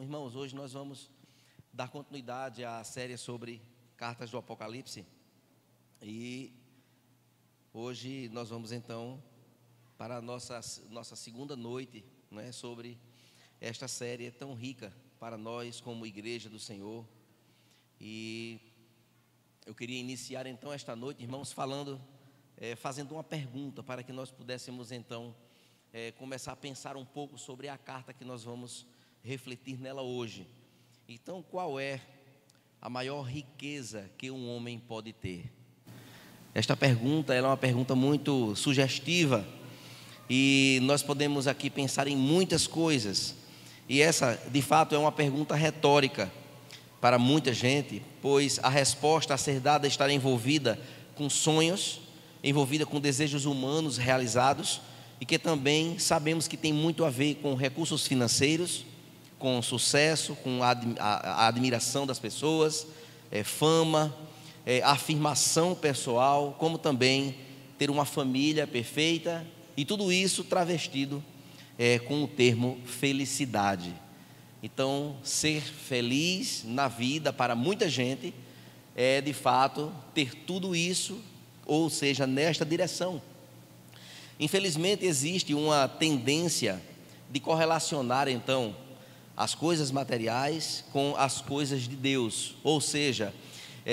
Irmãos, hoje nós vamos dar continuidade à série sobre cartas do Apocalipse. E hoje nós vamos então para a nossa segunda noite, né, sobre esta série tão rica para nós como igreja do Senhor. E eu queria iniciar então esta noite, irmãos, fazendo uma pergunta para que nós pudéssemos então começar a pensar um pouco sobre a carta que nós vamos refletir nela hoje. Então, qual é a maior riqueza que um homem pode ter? Esta pergunta ela é uma pergunta muito sugestiva e nós podemos aqui pensar em muitas coisas. E essa, de fato, é uma pergunta retórica para muita gente, pois a resposta a ser dada estará envolvida com sonhos, envolvida com desejos humanos realizados e que também sabemos que tem muito a ver com recursos financeiros, com sucesso, com a admiração das pessoas, fama, afirmação pessoal, como também ter uma família perfeita, e tudo isso travestido com o termo felicidade. Então, ser feliz na vida para muita gente é de fato ter tudo isso, ou seja, nesta direção. Infelizmente existe uma tendência de correlacionar então as coisas materiais com as coisas de Deus, ou seja,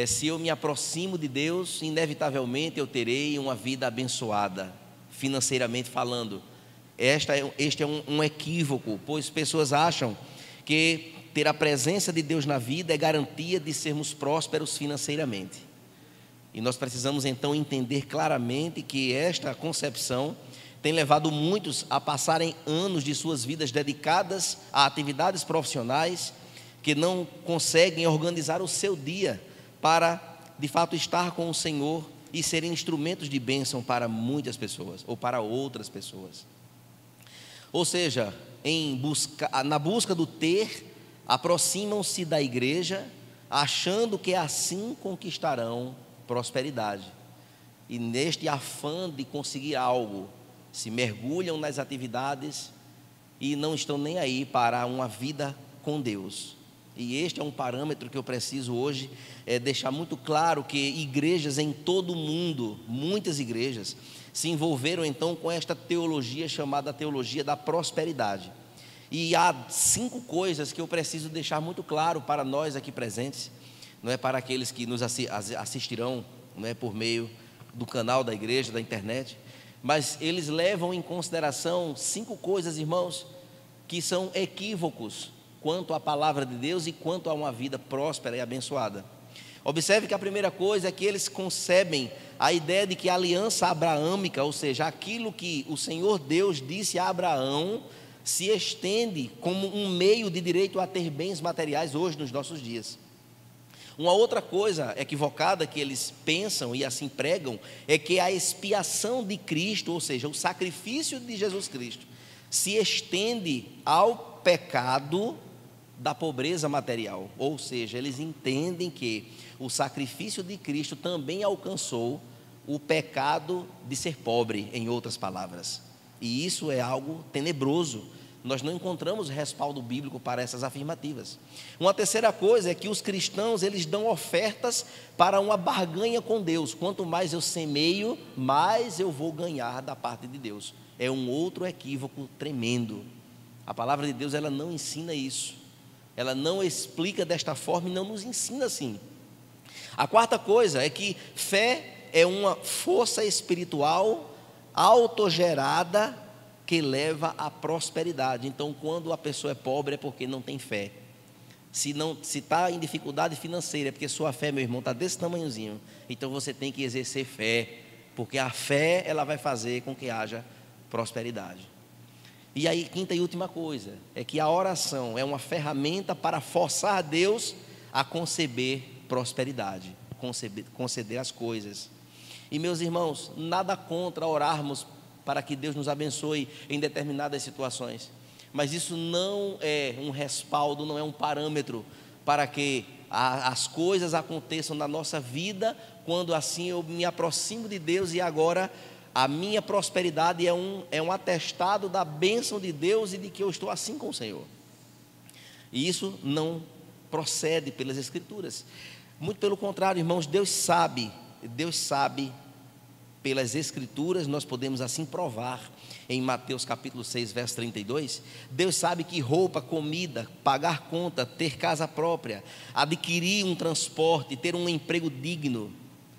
se eu me aproximo de Deus, inevitavelmente eu terei uma vida abençoada, financeiramente falando. Este é um equívoco, pois pessoas acham que ter a presença de Deus na vida é garantia de sermos prósperos financeiramente. E nós precisamos então entender claramente que esta concepção tem levado muitos a passarem anos de suas vidas dedicadas a atividades profissionais que não conseguem organizar o seu dia para, de fato, estar com o Senhor e serem instrumentos de bênção para muitas pessoas ou para outras pessoas. Ou seja, na busca do ter, aproximam-se da igreja achando que assim conquistarão prosperidade. E neste afã de conseguir algo, se mergulham nas atividades e não estão nem aí para uma vida com Deus. E este é um parâmetro que eu preciso hoje deixar muito claro, que igrejas em todo o mundo, muitas igrejas, se envolveram então com esta teologia chamada teologia da prosperidade. E há 5 coisas que eu preciso deixar muito claro para nós aqui presentes, não é, para aqueles que nos assistirão, não é, por meio do canal da igreja, da internet. Mas eles levam em consideração 5 coisas, irmãos, que são equívocos quanto à palavra de Deus e quanto a uma vida próspera e abençoada. Observe que a primeira coisa é que eles concebem a ideia de que a aliança abraâmica, ou seja, aquilo que o Senhor Deus disse a Abraão, se estende como um meio de direito a ter bens materiais hoje nos nossos dias. Uma outra coisa equivocada que eles pensam e assim pregam é que a expiação de Cristo, ou seja, o sacrifício de Jesus Cristo, se estende ao pecado da pobreza material. Ou seja, eles entendem que o sacrifício de Cristo também alcançou o pecado de ser pobre, em outras palavras. E isso é algo tenebroso. Nós não encontramos respaldo bíblico para essas afirmativas. Uma terceira coisa é que os cristãos, eles dão ofertas para uma barganha com Deus. Quanto mais eu semeio, mais eu vou ganhar da parte de Deus. É um outro equívoco tremendo. A palavra de Deus, ela não ensina isso. Ela não explica desta forma e não nos ensina assim. A quarta coisa é que fé é uma força espiritual autogerada que leva à prosperidade. Então, quando a pessoa é pobre é porque não tem fé. Se está em dificuldade financeira é porque sua fé, meu irmão, está desse tamanhozinho. Então você tem que exercer fé, porque a fé ela vai fazer com que haja prosperidade. E aí, quinta e última coisa é que a oração é uma ferramenta para forçar a Deus a conceber prosperidade, conceder as coisas. E meus irmãos, nada contra orarmos para que Deus nos abençoe em determinadas situações, mas isso não é um respaldo, não é um parâmetro para que as coisas aconteçam na nossa vida, quando assim eu me aproximo de Deus e agora a minha prosperidade é um atestado da bênção de Deus e de que eu estou assim com o Senhor. E isso não procede pelas Escrituras. Muito pelo contrário, irmãos, Deus sabe pelas Escrituras, nós podemos assim provar. Em Mateus capítulo 6, verso 32, Deus sabe que roupa, comida, pagar conta, ter casa própria, adquirir um transporte, ter um emprego digno,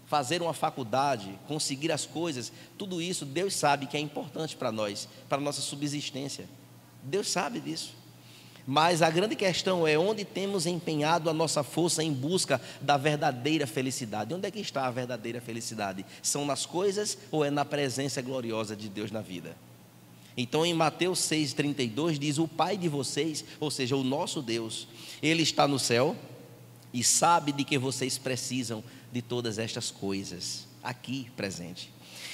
fazer uma faculdade, conseguir as coisas, tudo isso Deus sabe que é importante para nós, para a nossa subsistência. Deus sabe disso. Mas a grande questão é onde temos empenhado a nossa força em busca da verdadeira felicidade. Onde é que está a verdadeira felicidade? São nas coisas ou é na presença gloriosa de Deus na vida? Então em Mateus 6,32 diz: o Pai de vocês, ou seja, o nosso Deus, Ele está no céu e sabe de que vocês precisam de todas estas coisas, aqui presente.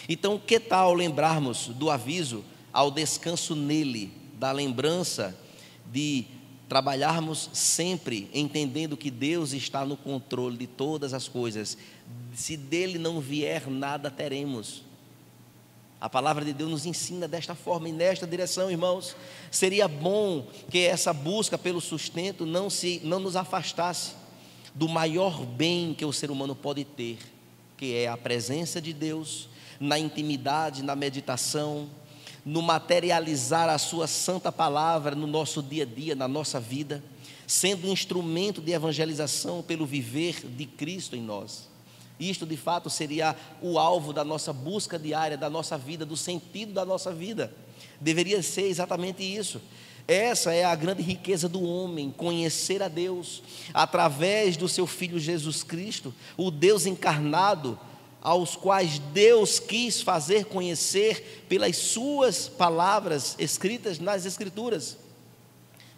Então que tal lembrarmos do aviso ao descanso nele, da lembrança de trabalharmos sempre entendendo que Deus está no controle de todas as coisas. Se dele não vier nada, teremos. A palavra de Deus nos ensina desta forma e nesta direção, irmãos. Seria bom que essa busca pelo sustento não nos afastasse do maior bem que o ser humano pode ter, que é a presença de Deus, na intimidade, na meditação, no materializar a sua santa palavra no nosso dia a dia, na nossa vida, sendo um instrumento de evangelização pelo viver de Cristo em nós. Isto de fato seria o alvo da nossa busca diária, da nossa vida, do sentido da nossa vida. Deveria ser exatamente isso. Essa é a grande riqueza do homem, conhecer a Deus, através do seu Filho Jesus Cristo, o Deus encarnado, aos quais Deus quis fazer conhecer pelas suas palavras escritas nas Escrituras,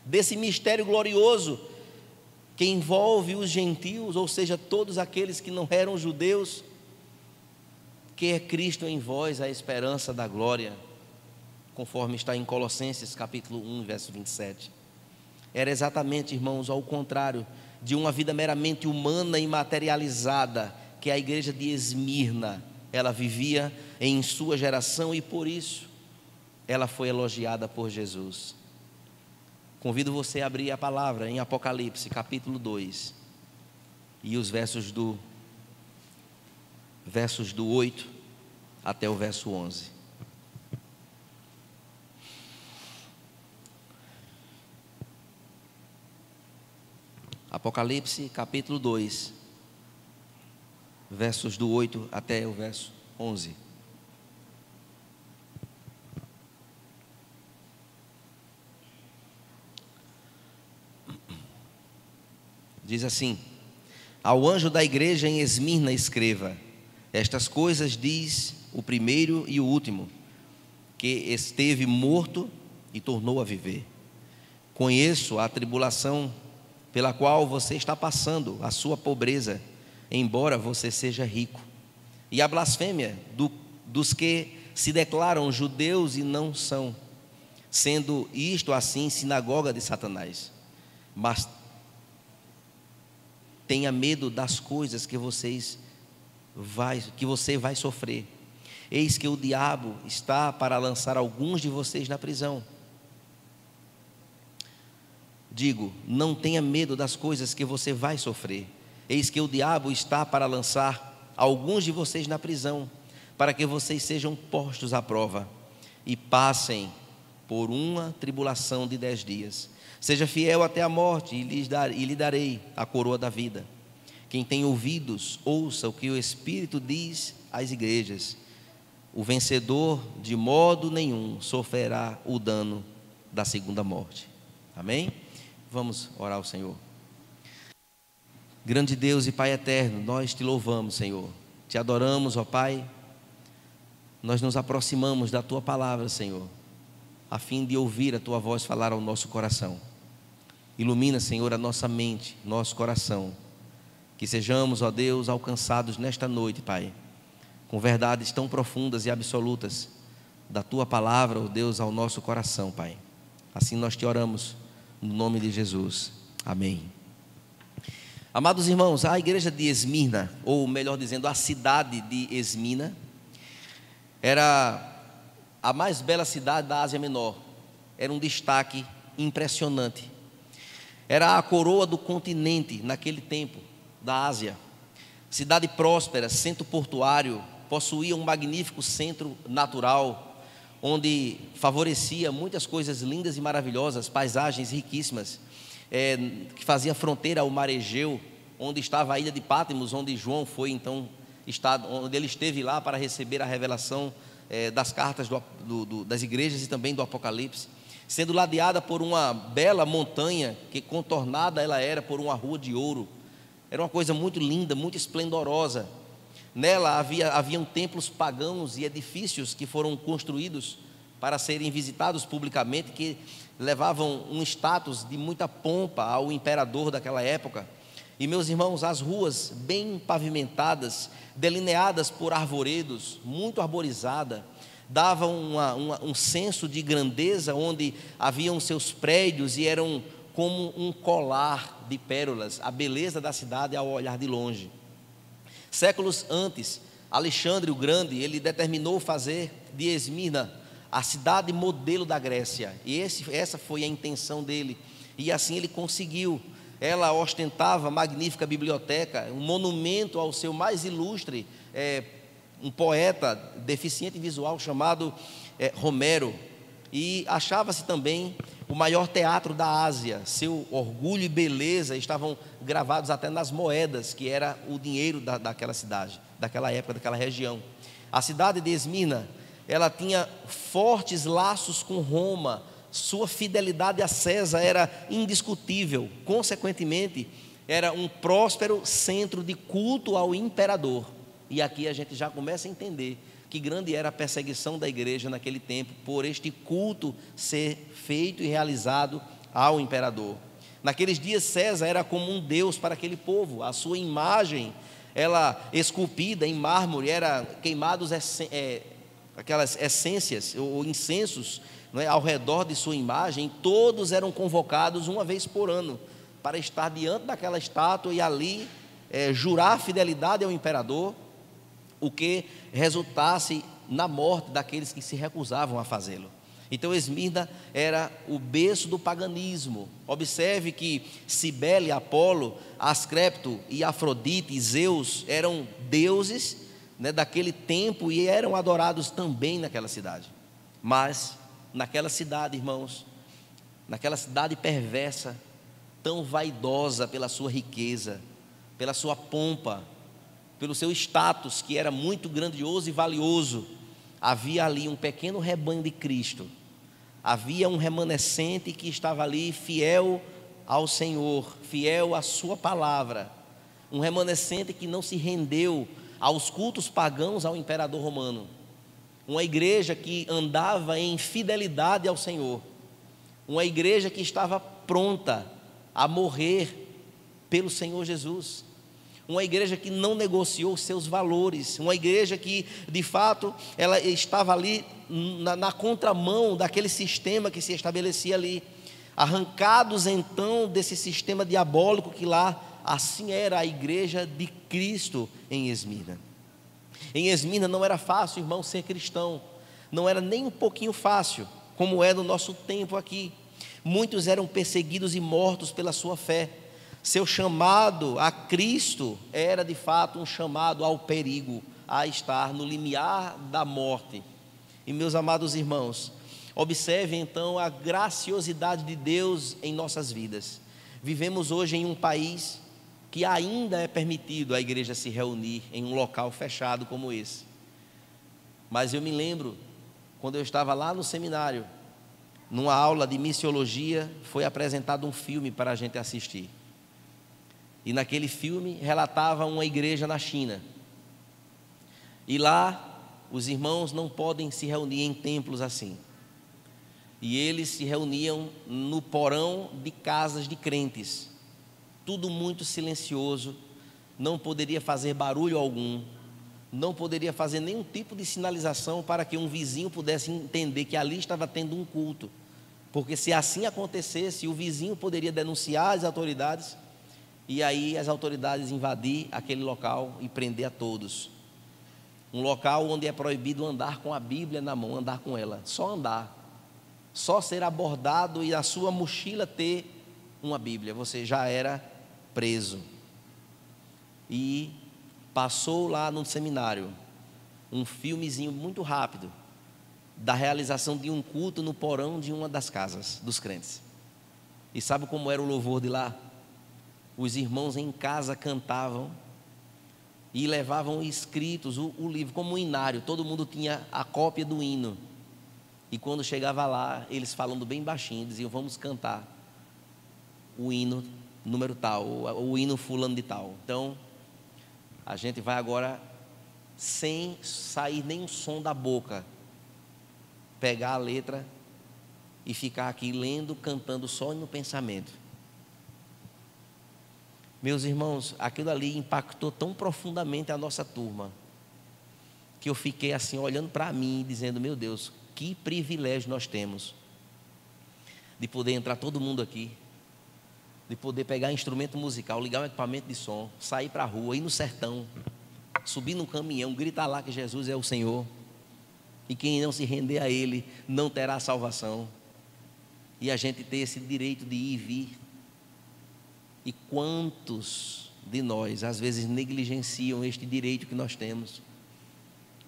desse mistério glorioso que envolve os gentios, ou seja, todos aqueles que não eram judeus, que é Cristo em vós, a esperança da glória, conforme está em Colossenses capítulo 1, verso 27. Era exatamente, irmãos, ao contrário de uma vida meramente humana e materializada que a igreja de Esmirna, ela vivia em sua geração, e por isso ela foi elogiada por Jesus. Convido você a abrir a palavra em Apocalipse capítulo 2 e os versos do 8 até o verso 11. Apocalipse capítulo 2, versos do 8 até o verso 11. Diz assim: ao anjo da igreja em Esmirna escreva: estas coisas diz o primeiro e o último, que esteve morto e tornou a viver. Conheço a tribulação pela qual você está passando, a sua pobreza, embora você seja rico, e a blasfêmia dos que se declaram judeus e não são, sendo isto assim sinagoga de Satanás. Mas tenha medo das coisas que você vai sofrer. Eis que o diabo está para lançar alguns de vocês na prisão. Digo, não tenha medo das coisas que você vai sofrer. Eis que o diabo está para lançar alguns de vocês na prisão, para que vocês sejam postos à prova e passem por uma tribulação de 10 dias. Seja fiel até a morte e lhe darei a coroa da vida. Quem tem ouvidos, ouça o que o Espírito diz às igrejas. O vencedor de modo nenhum sofrerá o dano da segunda morte. Amém? Vamos orar ao Senhor. Grande Deus e Pai eterno, nós te louvamos, Senhor. Te adoramos, ó Pai. Nós nos aproximamos da Tua palavra, Senhor, a fim de ouvir a Tua voz falar ao nosso coração. Ilumina, Senhor, a nossa mente, nosso coração. Que sejamos, ó Deus, alcançados nesta noite, Pai, com verdades tão profundas e absolutas da Tua palavra, ó Deus, ao nosso coração, Pai. Assim nós te oramos, no nome de Jesus. Amém. Amados irmãos, a igreja de Esmirna, ou melhor dizendo, a cidade de Esmirna, era a mais bela cidade da Ásia Menor. Era um destaque impressionante. Era a coroa do continente naquele tempo, da Ásia. Cidade próspera, centro portuário, possuía um magnífico centro natural, onde favorecia muitas coisas lindas e maravilhosas, paisagens riquíssimas, que fazia fronteira ao mar Egeu, onde estava a ilha de Pátimos, onde João foi então, onde ele esteve lá para receber a revelação das cartas das igrejas e também do Apocalipse, sendo ladeada por uma bela montanha, que contornada ela era por uma rua de ouro. Era uma coisa muito linda, muito esplendorosa. Nela haviam templos pagãos e edifícios que foram construídos para serem visitados publicamente, que levavam um status de muita pompa ao imperador daquela época. E, meus irmãos, as ruas bem pavimentadas, delineadas por arvoredos, muito arborizada, davam um senso de grandeza, onde haviam seus prédios e eram como um colar de pérolas, a beleza da cidade ao olhar de longe. Séculos antes, Alexandre o Grande, ele determinou fazer de Esmirna a cidade modelo da Grécia, e essa foi a intenção dele, e assim ele conseguiu. Ela ostentava magnífica biblioteca, um monumento ao seu mais ilustre, um poeta deficiente visual chamado Homero, e achava-se também o maior teatro da Ásia. Seu orgulho e beleza estavam gravados até nas moedas, que era o dinheiro daquela cidade, daquela época, daquela região. A cidade de Esmirna, ela tinha fortes laços com Roma, sua fidelidade a César era indiscutível, consequentemente, era um próspero centro de culto ao imperador. E aqui a gente já começa a entender que grande era a perseguição da igreja naquele tempo, por este culto ser feito e realizado ao imperador. Naqueles dias, César era como um deus para aquele povo. A sua imagem, ela esculpida em mármore, era queimados aquelas essências ou incensos, não é, ao redor de sua imagem. Todos eram convocados uma vez por ano para estar diante daquela estátua e ali jurar fidelidade ao imperador, o que resultasse na morte daqueles que se recusavam a fazê-lo. Então Esmirna era o berço do paganismo. Observe que Cibele, Apolo, Asclepto e Afrodite e Zeus eram deuses, né, daquele tempo, e eram adorados também naquela cidade. Mas naquela cidade, irmãos, naquela cidade perversa, tão vaidosa pela sua riqueza, pela sua pompa, pelo seu status, que era muito grandioso e valioso, havia ali um pequeno rebanho de Cristo. Havia um remanescente que estava ali fiel ao Senhor, fiel à sua palavra. Um remanescente que não se rendeu aos cultos pagãos ao imperador romano. Uma igreja que andava em fidelidade ao Senhor. Uma igreja que estava pronta a morrer pelo Senhor Jesus. Uma igreja que não negociou seus valores, uma igreja que, de fato, ela estava ali na contramão daquele sistema que se estabelecia ali, arrancados então desse sistema diabólico que lá, assim era a igreja de Cristo em Esmirna. Em Esmirna não era fácil, irmão, ser cristão, não era nem um pouquinho fácil, como é no nosso tempo aqui. Muitos eram perseguidos e mortos pela sua fé. Seu chamado a Cristo era de fato um chamado ao perigo, a estar no limiar da morte. E meus amados irmãos, observem então a graciosidade de Deus em nossas vidas. Vivemos hoje em um país que ainda é permitido a igreja se reunir em um local fechado como esse. Mas eu me lembro, quando eu estava lá no seminário, numa aula de missiologia, foi apresentado um filme para a gente assistir. E naquele filme relatava uma igreja na China. E lá os irmãos não podem se reunir em templos assim. E eles se reuniam no porão de casas de crentes. Tudo muito silencioso, não poderia fazer barulho algum, não poderia fazer nenhum tipo de sinalização para que um vizinho pudesse entender que ali estava tendo um culto. Porque se assim acontecesse, o vizinho poderia denunciar as autoridades, e aí as autoridades invadir aquele local e prender a todos. Um local onde é proibido andar com a Bíblia na mão, andar com ela, só andar, só ser abordado e a sua mochila ter uma Bíblia, você já era preso. E passou lá no seminário um filmezinho muito rápido da realização de um culto no porão de uma das casas dos crentes. E sabe como era o louvor de lá? Os irmãos em casa cantavam e levavam escritos o livro como um hinário. Todo mundo tinha a cópia do hino. E quando chegava lá, eles falando bem baixinho, diziam: vamos cantar o hino número tal, o hino fulano de tal. Então, a gente vai agora, sem sair nenhum som da boca, pegar a letra e ficar aqui lendo, cantando só no pensamento. Meus irmãos, aquilo ali impactou tão profundamente a nossa turma, que eu fiquei assim, olhando para mim, dizendo: meu Deus, que privilégio nós temos de poder entrar todo mundo aqui, de poder pegar instrumento musical, ligar um equipamento de som, sair para a rua, ir no sertão, subir num caminhão, gritar lá que Jesus é o Senhor, e quem não se render a Ele não terá salvação, e a gente ter esse direito de ir e vir. E quantos de nós às vezes negligenciam este direito que nós temos,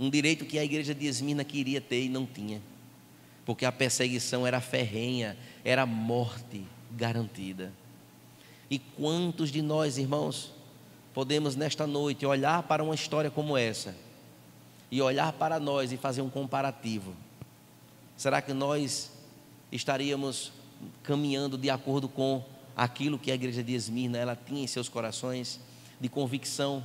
um direito que a igreja de Esmirna queria ter e não tinha, porque a perseguição era ferrenha, era morte garantida. E quantos de nós, irmãos, podemos nesta noite olhar para uma história como essa e olhar para nós e fazer um comparativo? Será que nós estaríamos caminhando de acordo com aquilo que a igreja de Esmirna ela tinha em seus corações, de convicção,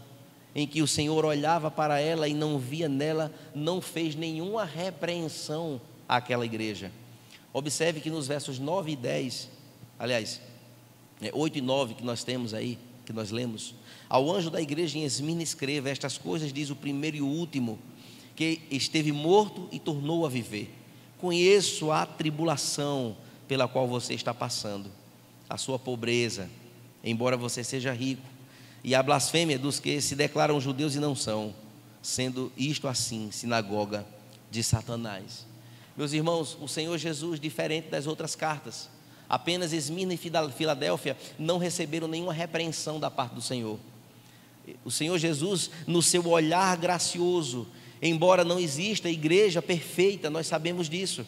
em que o Senhor olhava para ela e não via nela, não fez nenhuma repreensão àquela igreja? Observe que nos versos 9 e 10, aliás, 8 e 9 que nós temos aí, que nós lemos: ao anjo da igreja em Esmirna escreva: estas coisas diz o primeiro e o último, que esteve morto e tornou a viver. Conheço a tribulação pela qual você está passando, a sua pobreza, embora você seja rico, e a blasfêmia dos que se declaram judeus e não são, sendo isto assim, sinagoga de Satanás. Meus irmãos, o Senhor Jesus, diferente das outras cartas, apenas Esmirna e Filadélfia não receberam nenhuma repreensão da parte do Senhor. O Senhor Jesus, no seu olhar gracioso, embora não exista igreja perfeita, nós sabemos disso,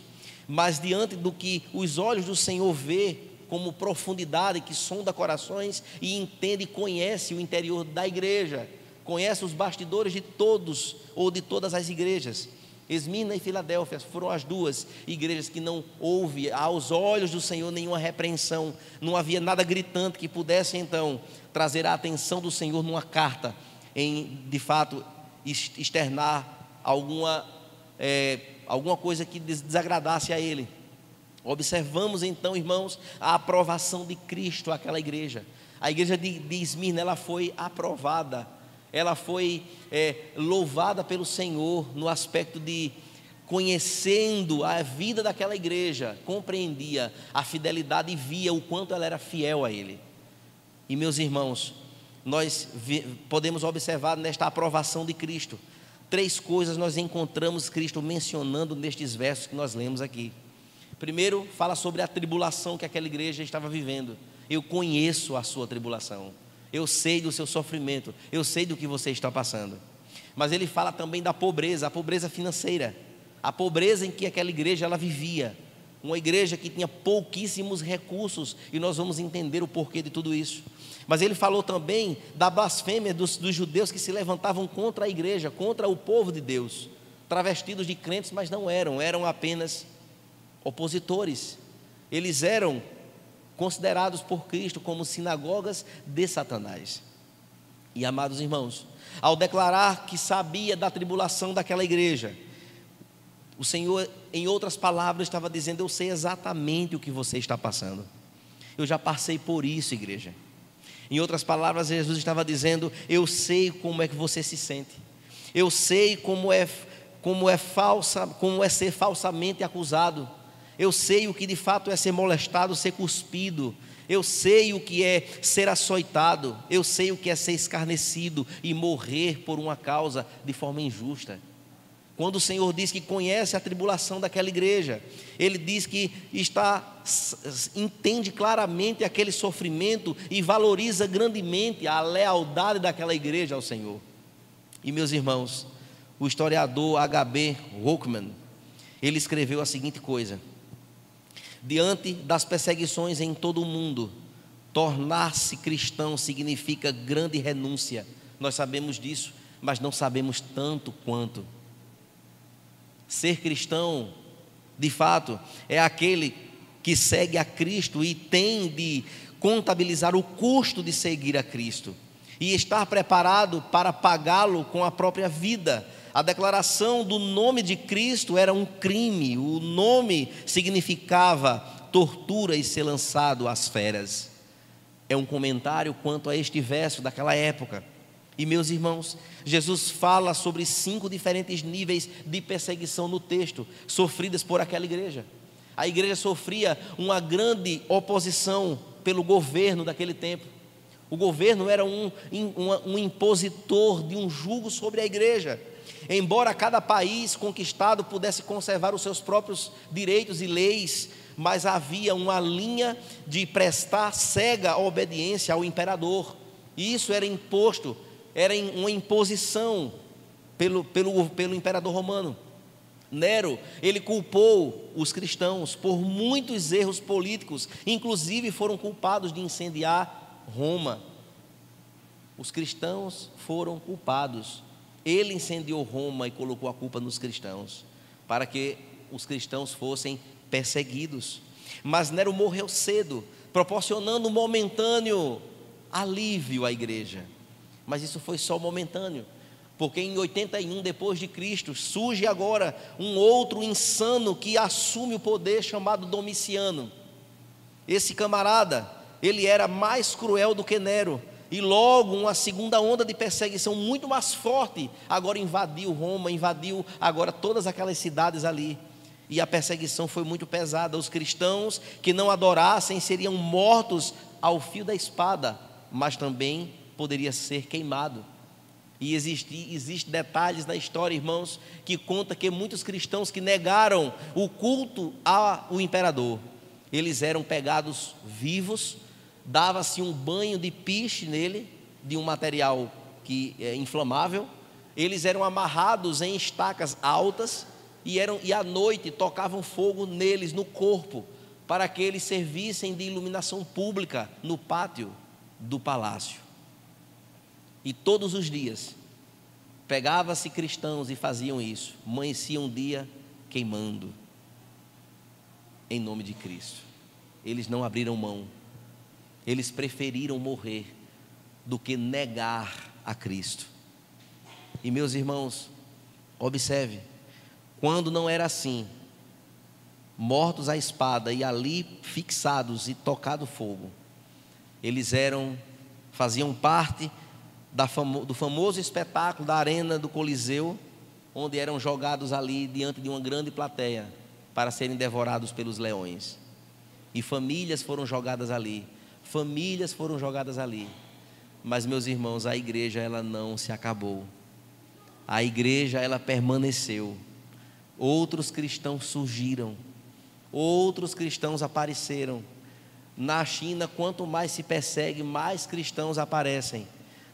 mas diante do que os olhos do Senhor vê como profundidade, que sonda corações e entende e conhece o interior da igreja, conhece os bastidores de todos ou de todas as igrejas. Esmirna e Filadélfia foram as duas igrejas que não houve aos olhos do Senhor nenhuma repreensão, não havia nada gritante que pudesse então trazer a atenção do Senhor numa carta, em de fato externar alguma coisa que desagradasse a Ele. Observamos então, irmãos, a aprovação de Cristo àquela igreja. A igreja de Esmirna, ela foi aprovada, ela foi louvada pelo Senhor no aspecto de, conhecendo a vida daquela igreja, compreendia a fidelidade e via o quanto ela era fiel a Ele. E meus irmãos, nós podemos observar nesta aprovação de Cristo, 3 coisas nós encontramos Cristo mencionando nestes versos que nós lemos aqui. Primeiro, fala sobre a tribulação que aquela igreja estava vivendo. Eu conheço a sua tribulação, eu sei do seu sofrimento, eu sei do que você está passando. Mas ele fala também da pobreza, a pobreza financeira, a pobreza em que aquela igreja ela vivia. Uma igreja que tinha pouquíssimos recursos, e nós vamos entender o porquê de tudo isso. Mas ele falou também da blasfêmia dos judeus que se levantavam contra a igreja, contra o povo de Deus, travestidos de crentes, mas não eram apenas opositores. Eles eram considerados por Cristo como sinagogas de Satanás. E amados irmãos, ao declarar que sabia da tribulação daquela igreja, o Senhor, em outras palavras, estava dizendo: eu sei exatamente o que você está passando, eu já passei por isso, igreja. Em outras palavras, Jesus estava dizendo: eu sei como é que você se sente, eu sei como é ser falsamente acusado, eu sei o que de fato é ser molestado, ser cuspido, eu sei o que é ser açoitado, eu sei o que é ser escarnecido e morrer por uma causa de forma injusta. Quando o Senhor diz que conhece a tribulação daquela igreja, Ele diz que entende claramente aquele sofrimento e valoriza grandemente a lealdade daquela igreja ao Senhor. E meus irmãos, o historiador H.B. Hochmann, ele escreveu a seguinte coisa: diante das perseguições em todo o mundo, tornar-se cristão significa grande renúncia. Nós sabemos disso, mas não sabemos tanto quanto. Ser cristão, de fato, é aquele que segue a Cristo e tem de contabilizar o custo de seguir a Cristo e estar preparado para pagá-lo com a própria vida. A declaração do nome de Cristo era um crime. O nome significava tortura e ser lançado às feras. É um comentário quanto a este verso daquela época. E meus irmãos, Jesus fala sobre 5 diferentes níveis de perseguição no texto, sofridas por aquela igreja. A igreja sofria uma grande oposição pelo governo daquele tempo. O governo era um impositor de um jugo sobre a igreja. Embora cada país conquistado pudesse conservar os seus próprios direitos e leis, mas havia uma linha de prestar cega obediência ao imperador. E isso era imposto, era uma imposição pelo imperador romano. Nero, ele culpou os cristãos por muitos erros políticos, inclusive foram culpados de incendiar Roma. Os cristãos foram culpados. Ele incendiou Roma e colocou a culpa nos cristãos, para que os cristãos fossem perseguidos. Mas Nero morreu cedo, proporcionando um momentâneo alívio à igreja. Mas isso foi só momentâneo, porque em 81 depois de Cristo surge agora um outro insano que assume o poder, chamado Domiciano. Esse camarada, ele era mais cruel do que Nero, e logo uma segunda onda de perseguição muito mais forte agora invadiu Roma, invadiu agora todas aquelas cidades ali. E a perseguição foi muito pesada. Os cristãos que não adorassem seriam mortos ao fio da espada, mas também poderia ser queimado. E existe detalhes na história, irmãos, que conta que muitos cristãos que negaram o culto ao imperador, eles eram pegados vivos, dava-se um banho de piche nele, de um material que é inflamável. Eles eram amarrados em estacas altas e à noite tocavam fogo neles, no corpo, para que eles servissem de iluminação pública no pátio do palácio. E todos os dias pegava-se cristãos e faziam isso, amanhecia um dia queimando em nome de Cristo. Eles não abriram mão. Eles preferiram morrer do que negar a Cristo. E meus irmãos, observe, quando não era assim, mortos à espada e ali fixados e tocado fogo, eles faziam parte do famoso espetáculo da arena do Coliseu, onde eram jogados ali diante de uma grande plateia para serem devorados pelos leões. E famílias foram jogadas ali. Famílias foram jogadas ali. Mas, meus irmãos, a igreja, ela não se acabou. A igreja, ela permaneceu. Outros cristãos surgiram. Outros cristãos apareceram. Na China, quanto mais se persegue, mais cristãos aparecem.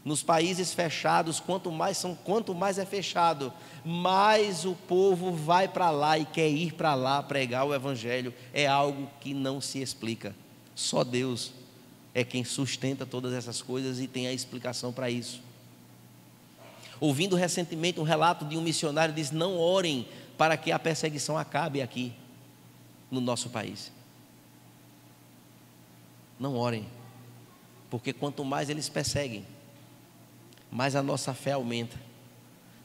Nos países fechados, quanto mais é fechado, mais o povo vai para lá e quer ir para lá pregar o evangelho. É algo que não se explica. Só Deus é quem sustenta todas essas coisas e tem a explicação para isso. Ouvindo recentemente um relato de um missionário, diz: não orem para que a perseguição acabe aqui no nosso país. Não orem, porque quanto mais eles perseguem, mais a nossa fé aumenta,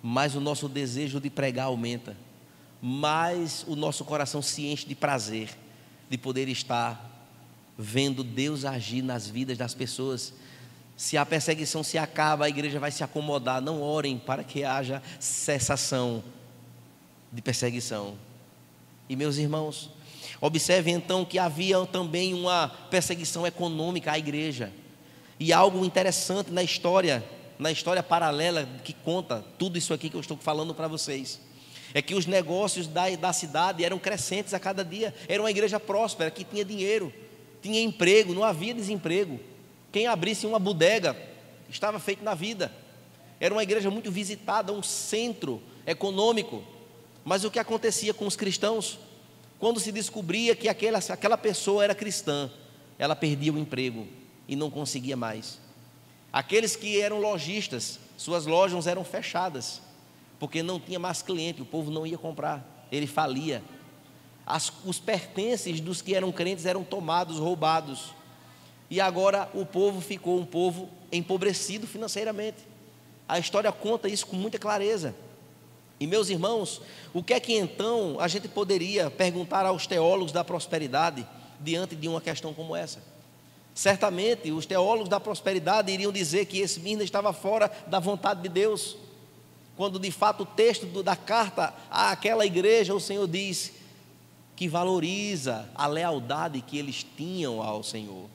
mais o nosso desejo de pregar aumenta, mais o nosso coração se enche de prazer de poder estar vendo Deus agir nas vidas das pessoas. Se a perseguição se acaba, a igreja vai se acomodar. Não orem para que haja cessação de perseguição. E meus irmãos, observem então que havia também uma perseguição econômica à igreja. E algo interessante na história paralela que conta tudo isso aqui que eu estou falando para vocês, é que os negócios da cidade eram crescentes a cada dia. Era uma igreja próspera, que tinha dinheiro, tinha emprego, não havia desemprego. Quem abrisse uma bodega estava feito na vida. Era uma igreja muito visitada, um centro econômico. Mas o que acontecia com os cristãos? Quando se descobria que aquela pessoa era cristã, ela perdia o emprego e não conseguia mais. Aqueles que eram lojistas, suas lojas eram fechadas, porque não tinha mais cliente, o povo não ia comprar, ele falia. Os pertences dos que eram crentes eram tomados, roubados. E agora o povo ficou um povo empobrecido financeiramente. A história conta isso com muita clareza. E meus irmãos, o que é que então a gente poderia perguntar aos teólogos da prosperidade diante de uma questão como essa? Certamente os teólogos da prosperidade iriam dizer que Esmirna estava fora da vontade de Deus, quando de fato o texto da carta àquela igreja, o Senhor diz que valoriza a lealdade que eles tinham ao Senhor.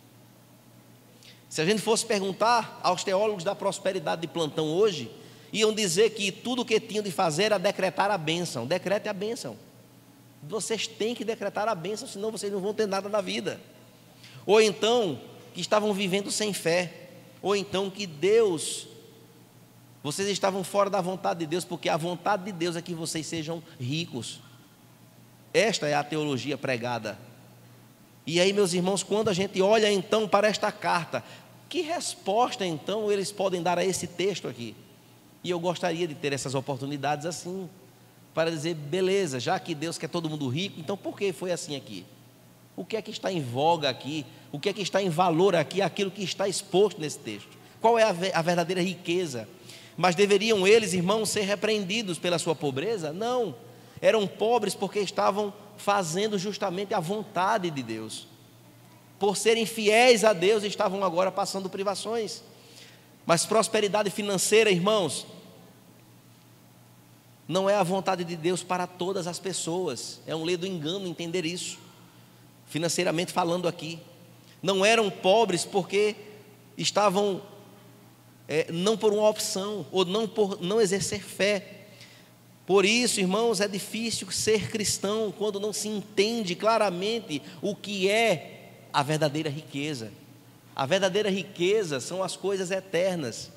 Se a gente fosse perguntar aos teólogos da prosperidade de plantão hoje, iam dizer que tudo o que tinham de fazer era decretar a bênção. Decrete a bênção. Vocês têm que decretar a bênção, senão vocês não vão ter nada na vida. Ou então, que estavam vivendo sem fé. Ou então que vocês estavam fora da vontade de Deus, porque a vontade de Deus é que vocês sejam ricos. Esta é a teologia pregada. E aí, meus irmãos, quando a gente olha então para esta carta, que resposta então eles podem dar a esse texto aqui? E eu gostaria de ter essas oportunidades assim, para dizer, beleza, já que Deus quer todo mundo rico, então por que foi assim aqui? O que é que está em voga aqui? O que é que está em valor aqui? Aquilo que está exposto nesse texto. Qual é a verdadeira riqueza? Mas deveriam eles, irmãos, ser repreendidos pela sua pobreza? Não, eram pobres porque estavam fazendo justamente a vontade de Deus. Por serem fiéis a Deus, estavam agora passando privações. Mas prosperidade financeira, irmãos, não é a vontade de Deus para todas as pessoas. É um ledo engano entender isso, financeiramente falando aqui. Não eram pobres porque estavam não por uma opção, ou não por não exercer fé. Por isso, irmãos, é difícil ser cristão quando não se entende claramente o que é a verdadeira riqueza. A verdadeira riqueza são as coisas eternas,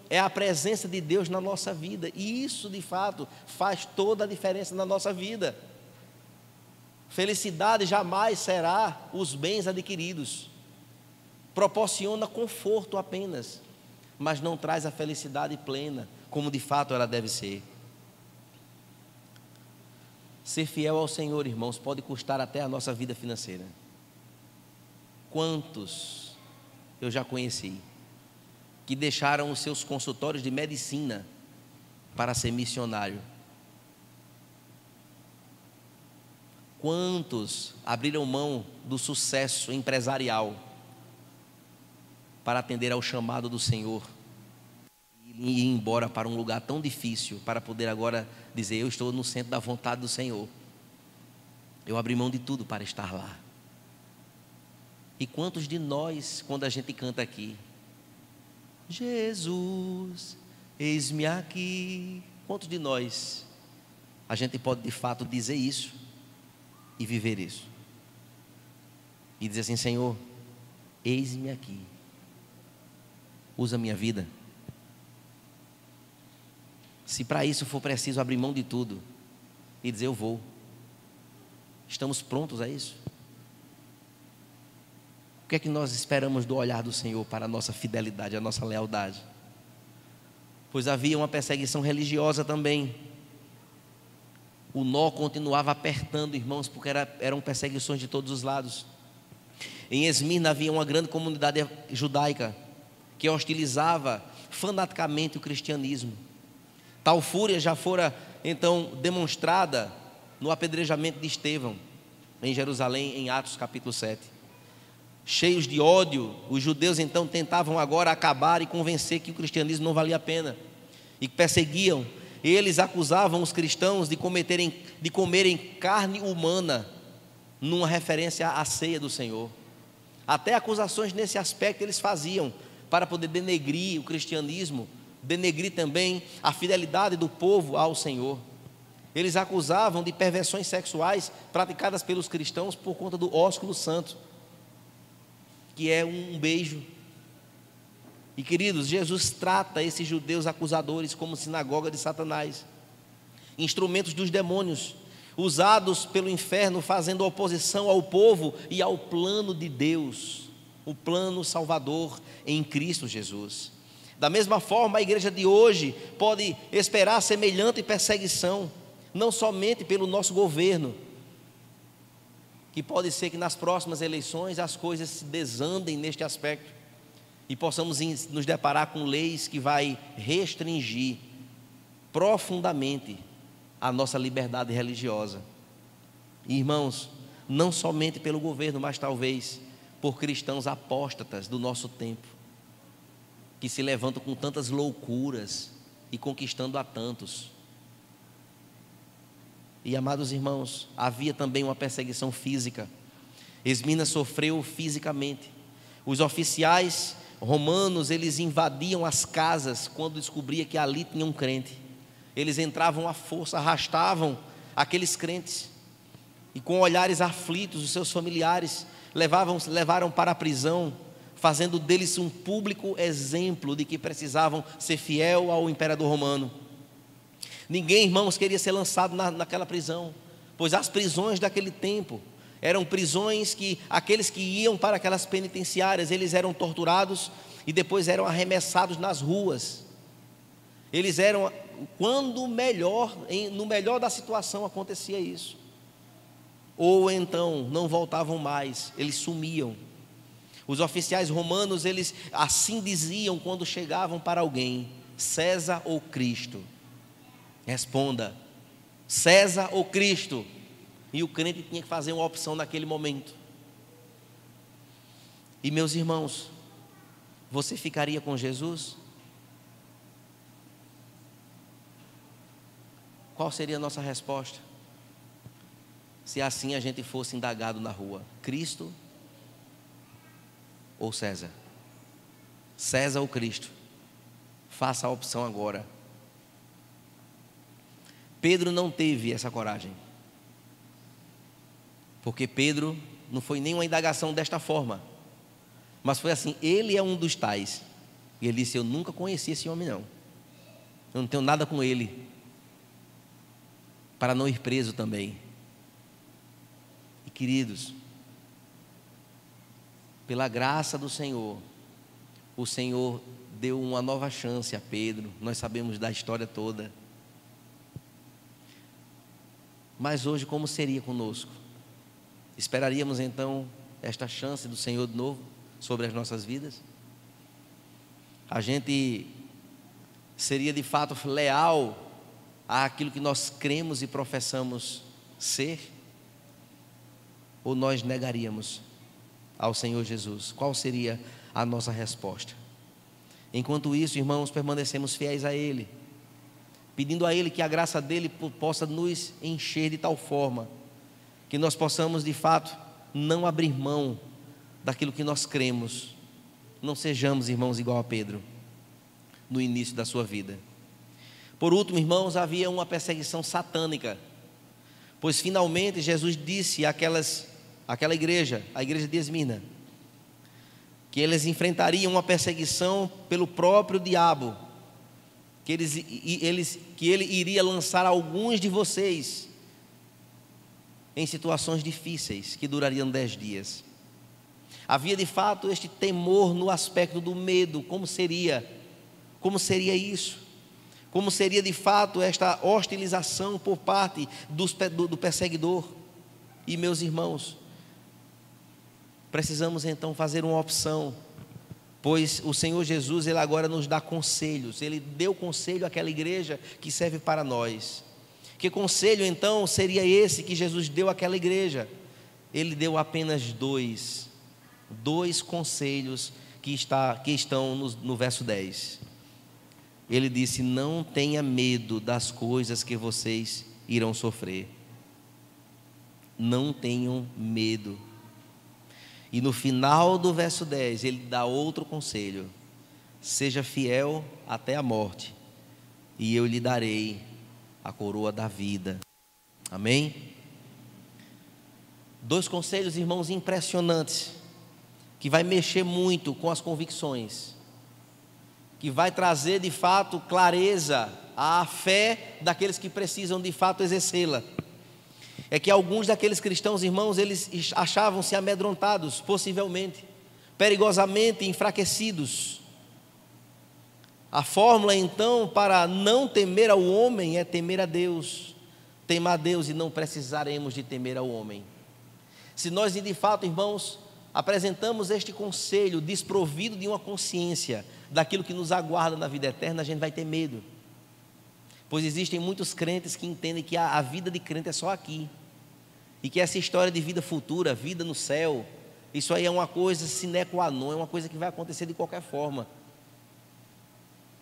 é a presença de Deus na nossa vida, e isso de fato faz toda a diferença na nossa vida. Felicidade jamais será os bens adquiridos, proporciona conforto apenas, mas não traz a felicidade plena, como de fato ela deve ser. Ser fiel ao Senhor, irmãos, pode custar até a nossa vida financeira. Quantos eu já conheci que deixaram os seus consultórios de medicina para ser missionário? Quantos abriram mão do sucesso empresarial para atender ao chamado do Senhor e ir embora para um lugar tão difícil para poder agora dizer, eu estou no centro da vontade do Senhor, eu abri mão de tudo para estar lá? E quantos de nós, quando a gente canta aqui, Jesus, eis-me aqui, quantos de nós a gente pode de fato dizer isso e viver isso? E dizer assim, Senhor, eis-me aqui, usa a minha vida. Se para isso for preciso abrir mão de tudo e dizer eu vou, estamos prontos a isso? O que é que nós esperamos do olhar do Senhor para a nossa fidelidade, a nossa lealdade? Pois havia uma perseguição religiosa também. O nó continuava apertando, irmãos, porque eram perseguições de todos os lados. Em Esmirna havia uma grande comunidade judaica que hostilizava fanaticamente o cristianismo. Tal fúria já fora então demonstrada no apedrejamento de Estevão em Jerusalém, em Atos capítulo 7. Cheios de ódio, os judeus então tentavam agora acabar e convencer que o cristianismo não valia a pena, e perseguiam. Eles acusavam os cristãos de comerem carne humana, numa referência à ceia do Senhor. Até acusações nesse aspecto eles faziam, para poder denegrir o cristianismo, denegrir também a fidelidade do povo ao Senhor. Eles acusavam de perversões sexuais praticadas pelos cristãos por conta do ósculo santo, que é um beijo. E queridos, Jesus trata esses judeus acusadores como sinagoga de Satanás, instrumentos dos demônios, usados pelo inferno, fazendo oposição ao povo e ao plano de Deus, o plano salvador em Cristo Jesus. Da mesma forma, a igreja de hoje pode esperar semelhante perseguição, não somente pelo nosso governo, que pode ser que nas próximas eleições as coisas se desandem neste aspecto e possamos nos deparar com leis que vai restringir profundamente a nossa liberdade religiosa. E, irmãos, não somente pelo governo, mas talvez por cristãos apóstatas do nosso tempo, que se levantam com tantas loucuras e conquistando a tantos. E, amados irmãos, havia também uma perseguição física. Esmirna sofreu fisicamente. Os oficiais romanos, eles invadiam as casas quando descobria que ali tinha um crente. Eles entravam à força, arrastavam aqueles crentes, e com olhares aflitos, os seus familiares levaram para a prisão, fazendo deles um público exemplo de que precisavam ser fiel ao imperador romano. Ninguém, irmãos, queria ser lançado naquela prisão, pois as prisões daquele tempo eram prisões que aqueles que iam para aquelas penitenciárias, eles eram torturados e depois eram arremessados nas ruas. Eles eram, no melhor da situação acontecia isso, ou então não voltavam mais, eles sumiam. Os oficiais romanos, eles assim diziam quando chegavam para alguém: César ou Cristo? Responda: César ou Cristo? E o crente tinha que fazer uma opção naquele momento. E, meus irmãos, você ficaria com Jesus? Qual seria a nossa resposta se assim a gente fosse indagado na rua? Cristo ou César? César ou Cristo? Faça a opção agora. Pedro não teve essa coragem, porque Pedro não foi nem uma indagação desta forma, mas foi assim: ele é um dos tais. E ele disse: eu nunca conheci esse homem, não, eu não tenho nada com ele, para não ir preso também. E, queridos, pela graça do Senhor, o Senhor deu uma nova chance a Pedro. Nós sabemos da história toda. Mas hoje, como seria conosco? Esperaríamos então esta chance do Senhor de novo sobre as nossas vidas? A gente seria de fato leal àquilo que nós cremos e professamos ser? Ou nós negaríamos ao Senhor Jesus? Qual seria a nossa resposta? Enquanto isso, irmãos, permanecemos fiéis a Ele, pedindo a Ele que a graça dEle possa nos encher de tal forma que nós possamos de fato não abrir mão daquilo que nós cremos. Não sejamos, irmãos, igual a Pedro no início da sua vida. Por último, irmãos, havia uma perseguição satânica, pois finalmente Jesus disse àquela igreja, a igreja de Esmirna, que eles enfrentariam uma perseguição pelo próprio diabo, que ele iria lançar alguns de vocês em situações difíceis que durariam 10 dias. Havia de fato este temor no aspecto do medo. Como seria isso? Como seria de fato esta hostilização por parte do perseguidor? E, meus irmãos, precisamos então fazer uma opção, pois o Senhor Jesus, Ele agora nos dá conselhos. Ele deu conselho àquela igreja que serve para nós. Que conselho então seria esse que Jesus deu àquela igreja? Ele deu apenas dois conselhos que estão no verso 10. Ele disse: não tenha medo das coisas que vocês irão sofrer. Não tenham medo. E no final do verso 10, ele dá outro conselho: seja fiel até a morte, e eu lhe darei a coroa da vida. Amém? Dois conselhos, irmãos, impressionantes, que vai mexer muito com as convicções, que vai trazer de fato clareza à fé daqueles que precisam de fato exercê-la. É que alguns daqueles cristãos, irmãos, eles achavam-se amedrontados, possivelmente, perigosamente enfraquecidos. A fórmula então para não temer ao homem é temer a Deus. Temer a Deus e não precisaremos de temer ao homem. Se nós de fato, irmãos, apresentamos este conselho desprovido de uma consciência daquilo que nos aguarda na vida eterna, a gente vai ter medo. Pois existem muitos crentes que entendem que a vida de crente é só aqui. E que essa história de vida futura, vida no céu, isso aí é uma coisa sine qua non, é uma coisa que vai acontecer de qualquer forma.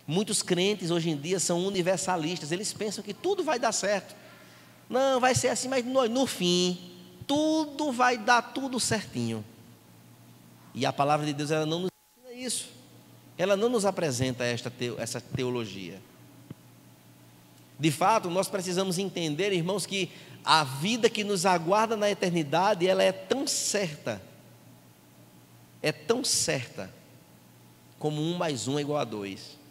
Muitos crentes hoje em dia são universalistas, eles pensam que tudo vai dar certo. Não, vai ser assim, mas no fim, tudo vai dar tudo certinho. E a palavra de Deus, ela não nos ensina isso. Ela não nos apresenta essa teologia. De fato, nós precisamos entender, irmãos, que a vida que nos aguarda na eternidade, ela é tão certa, como 1 mais 1 é igual a 2.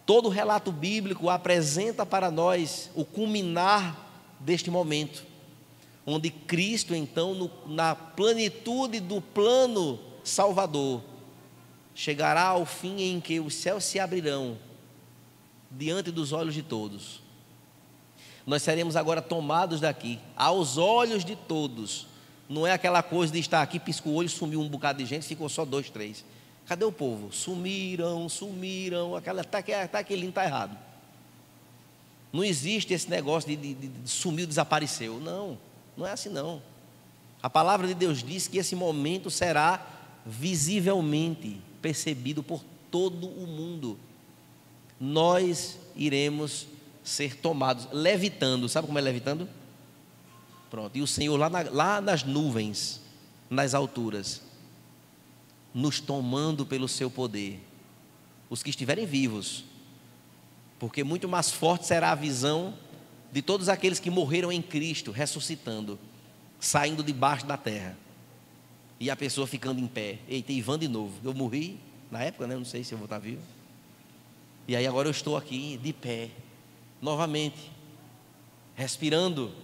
Todo o relato bíblico apresenta para nós o culminar deste momento, onde Cristo, então, na plenitude do plano salvador, chegará ao fim em que os céus se abrirão diante dos olhos de todos. Nós seremos agora tomados daqui, aos olhos de todos. Não é aquela coisa de estar aqui, pisca o olho, sumiu um bocado de gente, ficou só 2, 3. Cadê o povo? Sumiram, até aquele está errado. Não existe esse negócio de sumiu, desapareceu. Não é assim não. A palavra de Deus diz que esse momento será visivelmente percebido por todo o mundo. Nós iremos ser tomados, levitando. Sabe como é levitando? Pronto, e o Senhor lá nas nuvens, nas alturas, nos tomando pelo seu poder, os que estiverem vivos, porque muito mais forte será a visão de todos aqueles que morreram em Cristo, ressuscitando, saindo debaixo da terra, e a pessoa ficando em pé. Eita, Ivan de novo, eu morri na época, né? Não sei se eu vou estar vivo, e aí agora eu estou aqui de pé, novamente, respirando,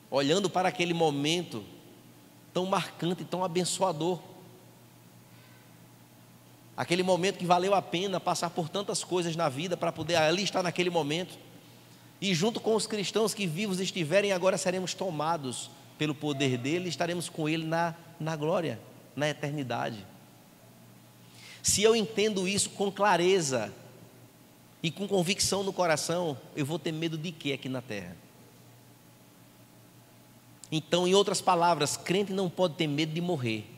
olhando para aquele momento tão marcante, tão abençoador, aquele momento que valeu a pena passar por tantas coisas na vida para poder ali estar naquele momento. E junto com os cristãos que vivos estiverem, agora seremos tomados pelo poder dele e estaremos com ele na glória, na eternidade. Se eu entendo isso com clareza e com convicção no coração, eu vou ter medo de quê aqui na terra? Então, em outras palavras, crente não pode ter medo de morrer.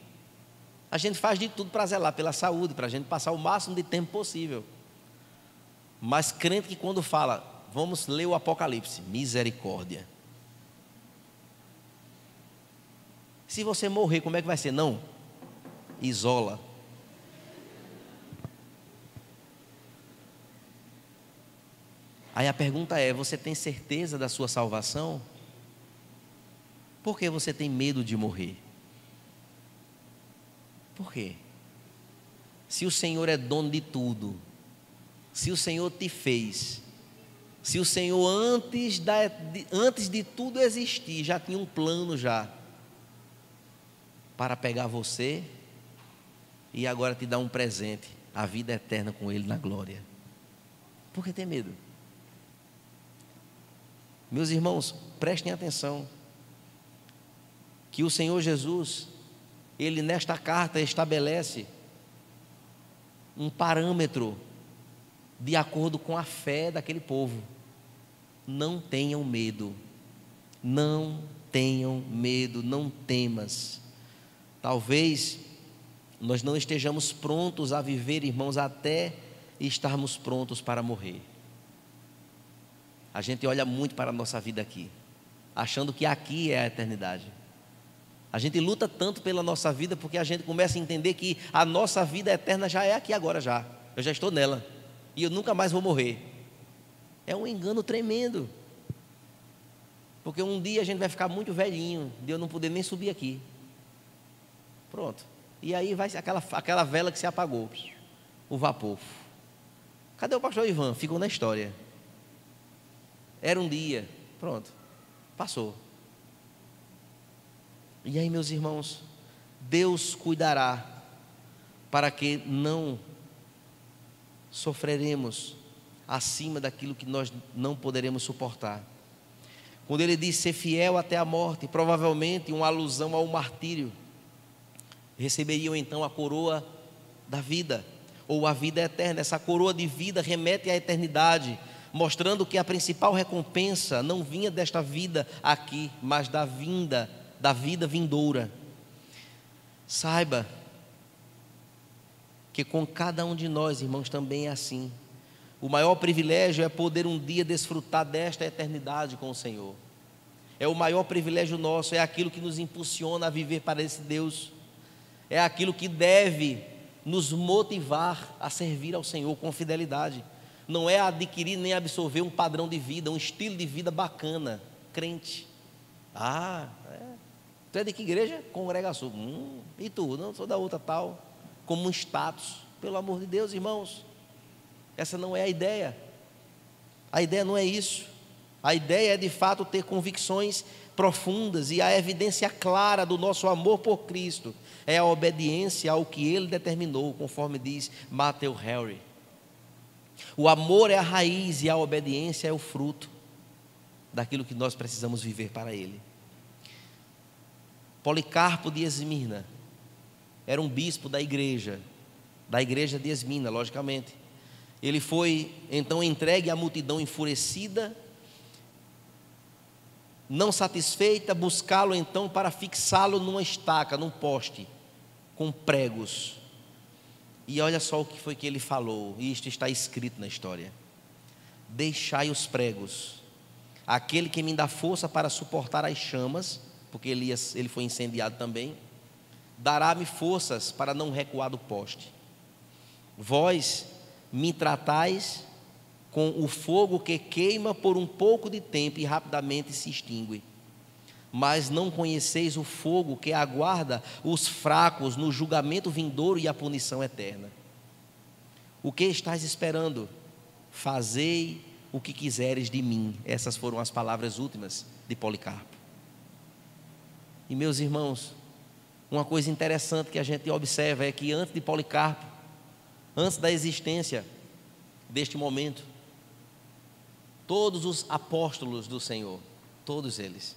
A gente faz de tudo para zelar pela saúde, para a gente passar o máximo de tempo possível. Mas crente que quando fala, vamos ler o Apocalipse, misericórdia. Se você morrer, como é que vai ser? Não, isola. Aí a pergunta é, você tem certeza da sua salvação? Por que você tem medo de morrer? Por quê? Se o Senhor é dono de tudo, se o Senhor te fez, se o Senhor antes de tudo existir, já tinha um plano já, para pegar você e agora te dar um presente, a vida eterna com Ele na glória. Por que ter medo? Meus irmãos, prestem atenção, que o Senhor Jesus, Ele nesta carta estabelece um parâmetro de acordo com a fé daquele povo. Não tenham medo, não tenham medo, não temas. Talvez nós não estejamos prontos a viver, irmãos, até estarmos prontos para morrer. A gente olha muito para a nossa vida aqui, achando que aqui é a eternidade. A gente luta tanto pela nossa vida porque a gente começa a entender que a nossa vida eterna já é aqui agora já. Eu já estou nela e eu nunca mais vou morrer. É um engano tremendo. Porque um dia a gente vai ficar muito velhinho, de eu não poder nem subir aqui. Pronto. E aí vai aquela vela que se apagou, o vapor. Cadê o pastor Ivan? Ficou na história. Era um dia, pronto, passou. E aí, meus irmãos, Deus cuidará para que não sofreremos acima daquilo que nós não poderemos suportar. Quando ele diz ser fiel até a morte, provavelmente uma alusão ao martírio. Receberiam então a coroa da vida, ou a vida eterna. Essa coroa de vida remete à eternidade, mostrando que a principal recompensa não vinha desta vida aqui, mas da vida vindoura. Saiba que com cada um de nós, irmãos, também é assim. O maior privilégio é poder um dia desfrutar desta eternidade com o Senhor. É o maior privilégio nosso, é aquilo que nos impulsiona a viver para esse Deus. É aquilo que deve nos motivar a servir ao Senhor com fidelidade. Não é adquirir nem absorver um padrão de vida, um estilo de vida bacana, crente. Tu é de que igreja? Congregação. E tu? Não, sou da outra tal. Como um status. Pelo amor de Deus, irmãos, essa não é a ideia. A ideia não é isso. A ideia é de fato ter convicções profundas, e a evidência clara do nosso amor por Cristo é a obediência ao que Ele determinou, conforme diz Matthew Henry. O amor é a raiz e a obediência é o fruto daquilo que nós precisamos viver para Ele. Policarpo de Esmirna era um bispo da igreja de Esmirna, logicamente. Ele foi então entregue à multidão enfurecida, não satisfeita, buscá-lo então para fixá-lo numa estaca, num poste, com pregos. E olha só o que foi que ele falou, e isto está escrito na história: deixai os pregos, aquele que me dá força para suportar as chamas, porque ele foi incendiado também, dará-me forças para não recuar do poste. Vós me tratais com o fogo que queima por um pouco de tempo e rapidamente se extingue, mas não conheceis o fogo que aguarda os fracos no julgamento vindouro e a punição eterna. O que estáis esperando? Fazei o que quiseres de mim. Essas foram as palavras últimas de Policarpo. E meus irmãos, uma coisa interessante que a gente observa é que antes de Policarpo, antes da existência deste momento, todos os apóstolos do Senhor, todos eles,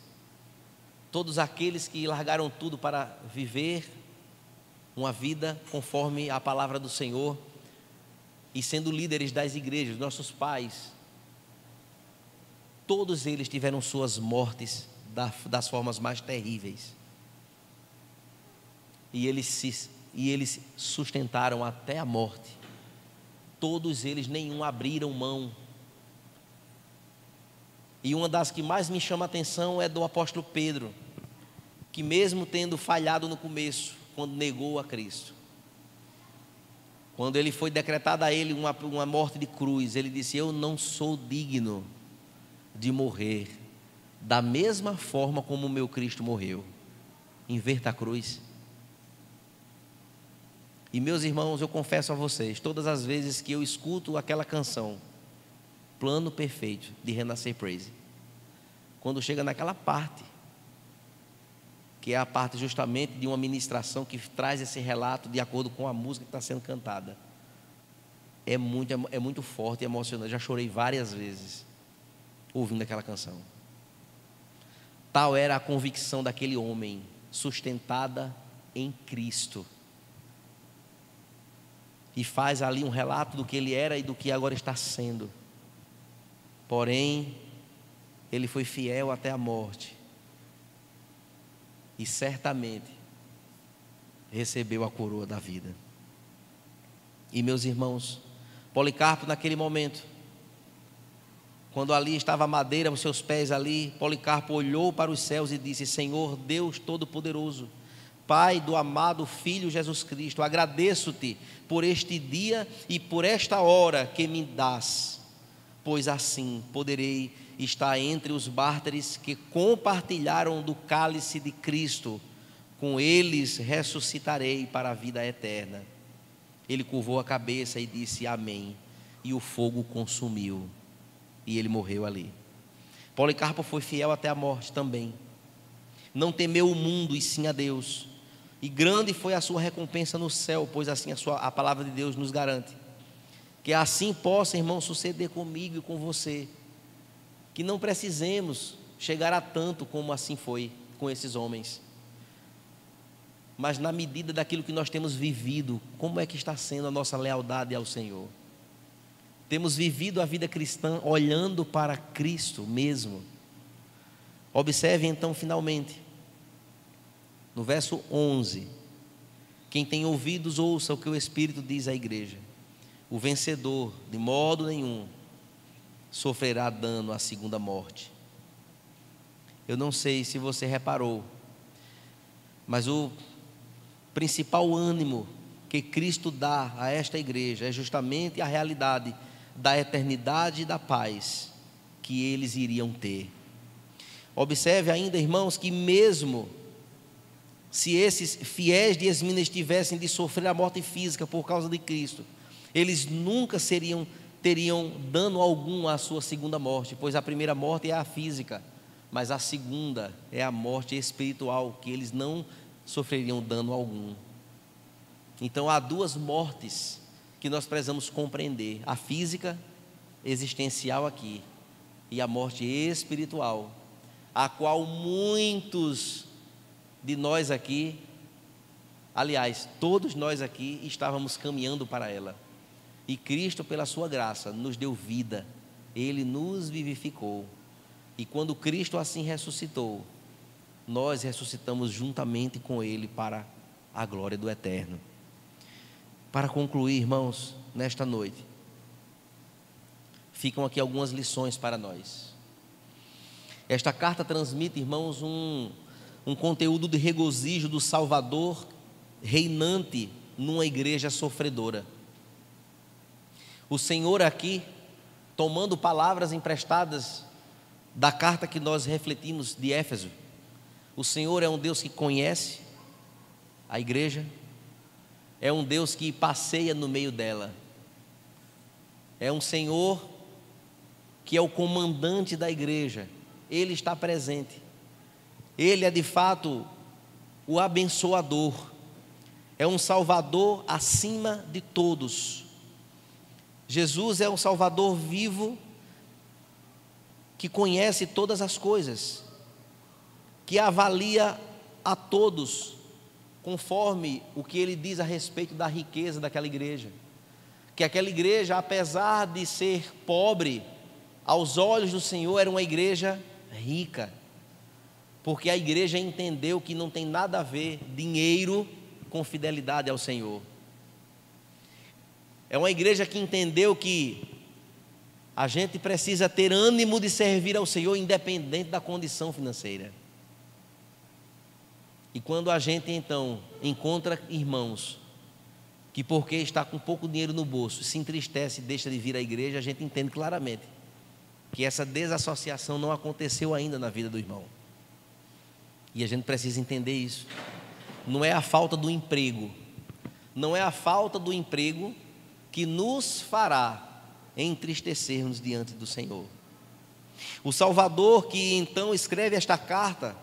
todos aqueles que largaram tudo para viver uma vida conforme a palavra do Senhor e sendo líderes das igrejas, nossos pais, todos eles tiveram suas mortes das formas mais terríveis. E eles sustentaram até a morte. Todos eles, nenhum abriram mão. E uma das que mais me chama a atenção é do apóstolo Pedro, que mesmo tendo falhado no começo, quando negou a Cristo, quando ele foi decretada a ele uma morte de cruz, ele disse: eu não sou digno de morrer da mesma forma como o meu Cristo morreu. Inverta a cruz. E meus irmãos, eu confesso a vocês, todas as vezes que eu escuto aquela canção, Plano Perfeito, de Renascer Praise, quando chega naquela parte, que é a parte justamente de uma ministração que traz esse relato de acordo com a música que está sendo cantada, é muito forte e emocionante. Já chorei várias vezes ouvindo aquela canção. Tal era a convicção daquele homem, sustentada em Cristo. E faz ali um relato do que ele era e do que agora está sendo. Porém, ele foi fiel até a morte. E certamente recebeu a coroa da vida. E meus irmãos, Policarpo naquele momento, quando ali estava a madeira, os seus pés ali, Policarpo olhou para os céus e disse: Senhor Deus Todo-Poderoso, Pai do amado Filho Jesus Cristo, agradeço-te por este dia e por esta hora que me dás, pois assim poderei está entre os mártires que compartilharam do cálice de Cristo. Com eles ressuscitarei para a vida eterna. Ele curvou a cabeça e disse amém. E o fogo consumiu. E ele morreu ali. Policarpo foi fiel até a morte também. Não temeu o mundo e sim a Deus. E grande foi a sua recompensa no céu, pois assim a palavra de Deus nos garante. Que assim possa, irmão, suceder comigo e com você. Que não precisemos chegar a tanto como assim foi com esses homens. Mas na medida daquilo que nós temos vivido, como é que está sendo a nossa lealdade ao Senhor? Temos vivido a vida cristã olhando para Cristo mesmo. Observe então finalmente, no verso 11. Quem tem ouvidos, ouça o que o Espírito diz à igreja. O vencedor, de modo nenhum, sofrerá dano à segunda morte. Eu não sei se você reparou, mas o principal ânimo que Cristo dá a esta igreja é justamente a realidade da eternidade e da paz que eles iriam ter. Observe ainda, irmãos, que mesmo se esses fiéis de Esminas tivessem de sofrer a morte física por causa de Cristo, eles nunca teriam dano algum à sua segunda morte, pois a primeira morte é a física, mas a segunda é a morte espiritual, que eles não sofreriam dano algum. Então há duas mortes que nós precisamos compreender: a física existencial aqui e a morte espiritual, a qual muitos de nós aqui, aliás, todos nós aqui estávamos caminhando para ela. E Cristo, pela sua graça, nos deu vida. Ele nos vivificou. E quando Cristo assim ressuscitou, nós ressuscitamos juntamente com Ele para a glória do eterno. Para concluir, irmãos, nesta noite, ficam aqui algumas lições para nós. Esta carta transmite, irmãos, um conteúdo de regozijo do Salvador reinante numa igreja sofredora. O Senhor aqui, tomando palavras emprestadas da carta que nós refletimos de Éfeso, o Senhor é um Deus que conhece a igreja, é um Deus que passeia no meio dela, é um Senhor que é o comandante da igreja. Ele está presente, Ele é de fato o abençoador, é um Salvador acima de todos. Jesus é um Salvador vivo, que conhece todas as coisas, que avalia a todos, conforme o que Ele diz a respeito da riqueza daquela igreja. Que aquela igreja, apesar de ser pobre, aos olhos do Senhor era uma igreja rica, porque a igreja entendeu que não tem nada a ver dinheiro com fidelidade ao Senhor. É uma igreja que entendeu que a gente precisa ter ânimo de servir ao Senhor independente da condição financeira. E quando a gente então encontra irmãos que, porque está com pouco dinheiro no bolso, se entristece e deixa de vir à igreja, a gente entende claramente que essa desassociação não aconteceu ainda na vida do irmão. E a gente precisa entender isso. Não é a falta do emprego, não é a falta do emprego que nos fará entristecermos diante do Senhor. O Salvador que então escreve esta carta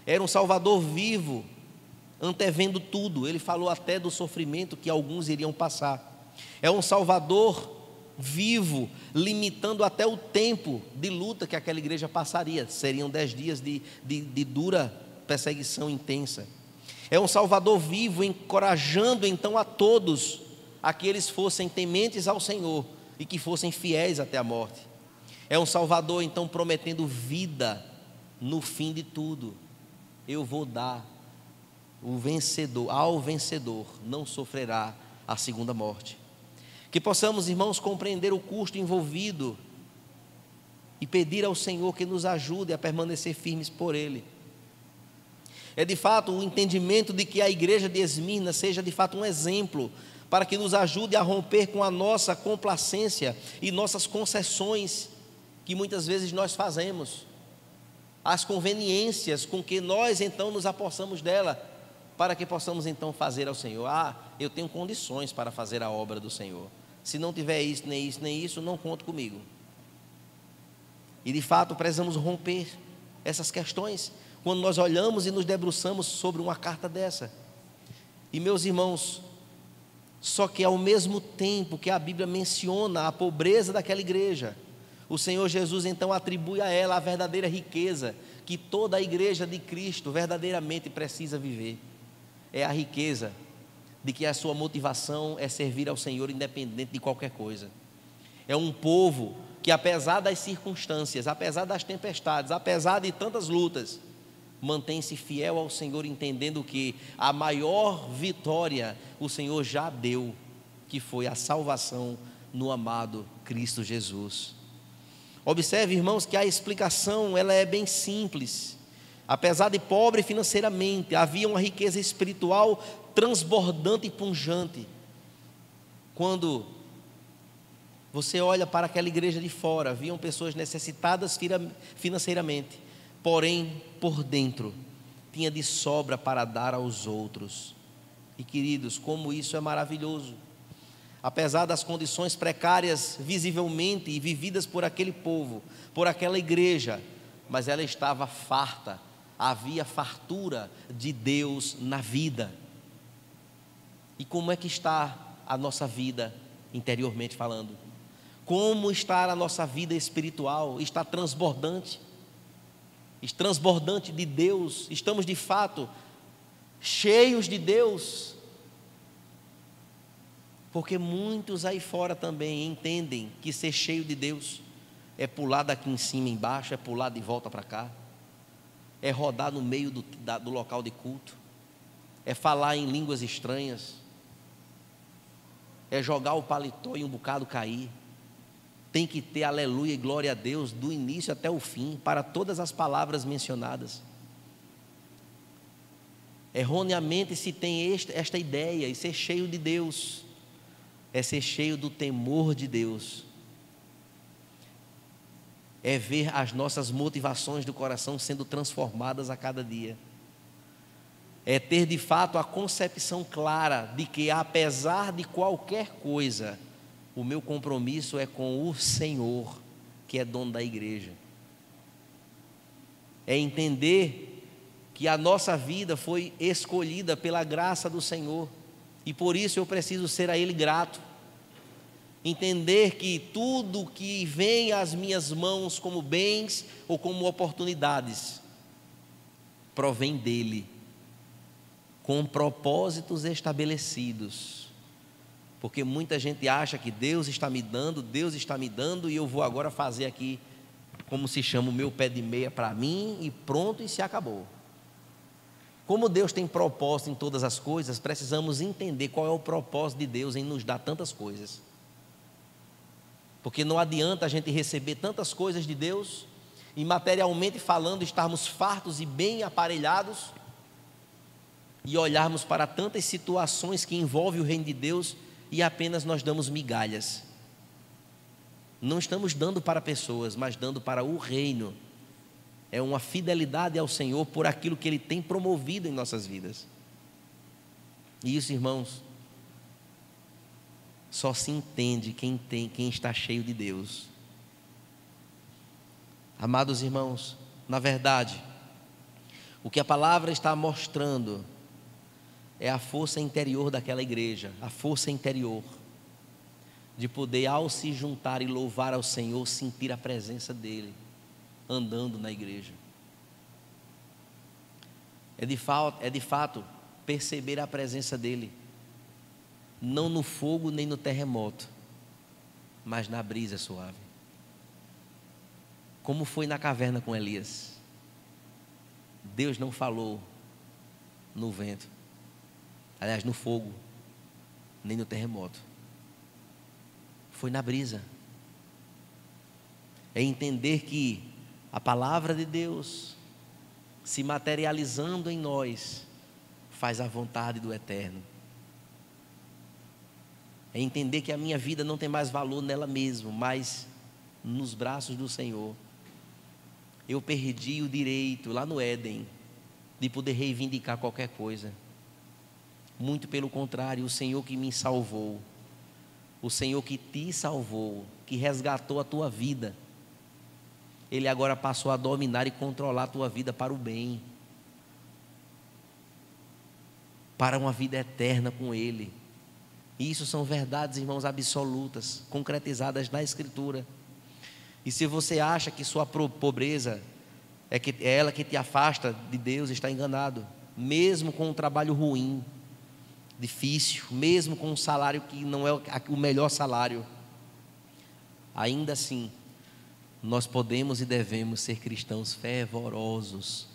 era um Salvador vivo, antevendo tudo. Ele falou até do sofrimento que alguns iriam passar. É um Salvador vivo, limitando até o tempo de luta que aquela igreja passaria. Seriam 10 dias de dura perseguição intensa. É um Salvador vivo, encorajando então a todos a que eles fossem tementes ao Senhor e que fossem fiéis até a morte. É um Salvador então prometendo vida no fim de tudo. Eu vou dar o vencedor, ao vencedor não sofrerá a segunda morte. Que possamos, irmãos, compreender o custo envolvido e pedir ao Senhor que nos ajude a permanecer firmes por Ele. É de fato o entendimento de que a igreja de Esmirna seja de fato um exemplo para que nos ajude a romper com a nossa complacência e nossas concessões que muitas vezes nós fazemos, as conveniências com que nós então nos apossamos dela, para que possamos então fazer ao Senhor. Eu tenho condições para fazer a obra do Senhor. Se não tiver isso, nem isso, nem isso, não conte comigo. E de fato precisamos romper essas questões, quando nós olhamos e nos debruçamos sobre uma carta dessa. E meus irmãos, só que ao mesmo tempo que a Bíblia menciona a pobreza daquela igreja, o Senhor Jesus então atribui a ela a verdadeira riqueza que toda a igreja de Cristo verdadeiramente precisa viver. É a riqueza de que a sua motivação é servir ao Senhor independente de qualquer coisa. É um povo que, apesar das circunstâncias, apesar das tempestades, apesar de tantas lutas, mantém-se fiel ao Senhor, entendendo que a maior vitória o Senhor já deu, que foi a salvação no amado Cristo Jesus. Observe, irmãos, que a explicação ela é bem simples. Apesar de pobre financeiramente, havia uma riqueza espiritual transbordante e pungente. Quando você olha para aquela igreja de fora, haviam pessoas necessitadas financeiramente, porém, por dentro, tinha de sobra para dar aos outros. E queridos, como isso é maravilhoso. Apesar das condições precárias visivelmente e vividas por aquele povo, por aquela igreja, mas ela estava farta, havia fartura de Deus na vida. E como é que está a nossa vida interiormente falando? Como está a nossa vida espiritual? Está transbordante de Deus? Estamos de fato cheios de Deus? Porque muitos aí fora também entendem que ser cheio de Deus é pular daqui em cima embaixo, é pular de volta para cá, é rodar no meio do local de culto, é falar em línguas estranhas, é jogar o paletó e um bocado cair. Tem que ter aleluia e glória a Deus do início até o fim, para todas as palavras mencionadas. Erroneamente se tem esta ideia, e ser cheio de Deus é ser cheio do temor de Deus, é ver as nossas motivações do coração sendo transformadas a cada dia, é ter de fato a concepção clara de que, apesar de qualquer coisa, o meu compromisso é com o Senhor, que é dono da igreja. É entender que a nossa vida foi escolhida pela graça do Senhor, e por isso eu preciso ser a Ele grato. Entender que tudo que vem às minhas mãos como bens ou como oportunidades, provém dEle, com propósitos estabelecidos. Porque muita gente acha que Deus está me dando, e eu vou agora fazer aqui, como se chama, o meu pé de meia para mim, e pronto, e se acabou. Como Deus tem propósito em todas as coisas, precisamos entender qual é o propósito de Deus em nos dar tantas coisas. Porque não adianta a gente receber tantas coisas de Deus, e materialmente falando estarmos fartos e bem aparelhados, e olharmos para tantas situações que envolvem o reino de Deus e apenas nós damos migalhas. Não estamos dando para pessoas, mas dando para o reino. É uma fidelidade ao Senhor por aquilo que Ele tem promovido em nossas vidas. E isso, irmãos, só se entende quem está cheio de Deus. Amados irmãos, na verdade, o que a palavra está mostrando é a força interior daquela igreja, a força interior de poder, ao se juntar e louvar ao Senhor, sentir a presença dEle andando na igreja. É de fato perceber a presença dEle, não no fogo nem no terremoto, mas na brisa suave. Como foi na caverna com Elias. Deus não falou no vento, aliás, no fogo, nem no terremoto. Foi na brisa. É entender que a palavra de Deus, se materializando em nós, faz a vontade do Eterno. É entender que a minha vida não tem mais valor nela mesma, mas nos braços do Senhor. Eu perdi o direito lá no Éden de poder reivindicar qualquer coisa. Muito pelo contrário, o Senhor que me salvou, o Senhor que te salvou, que resgatou a tua vida, Ele agora passou a dominar e controlar a tua vida para o bem, para uma vida eterna com Ele. Isso são verdades, irmãos, absolutas, concretizadas na Escritura. E se você acha que sua pobreza é ela que te afasta de Deus, está enganado. Mesmo com um trabalho ruim, difícil, mesmo com um salário que não é o melhor salário, ainda assim, nós podemos e devemos ser cristãos fervorosos,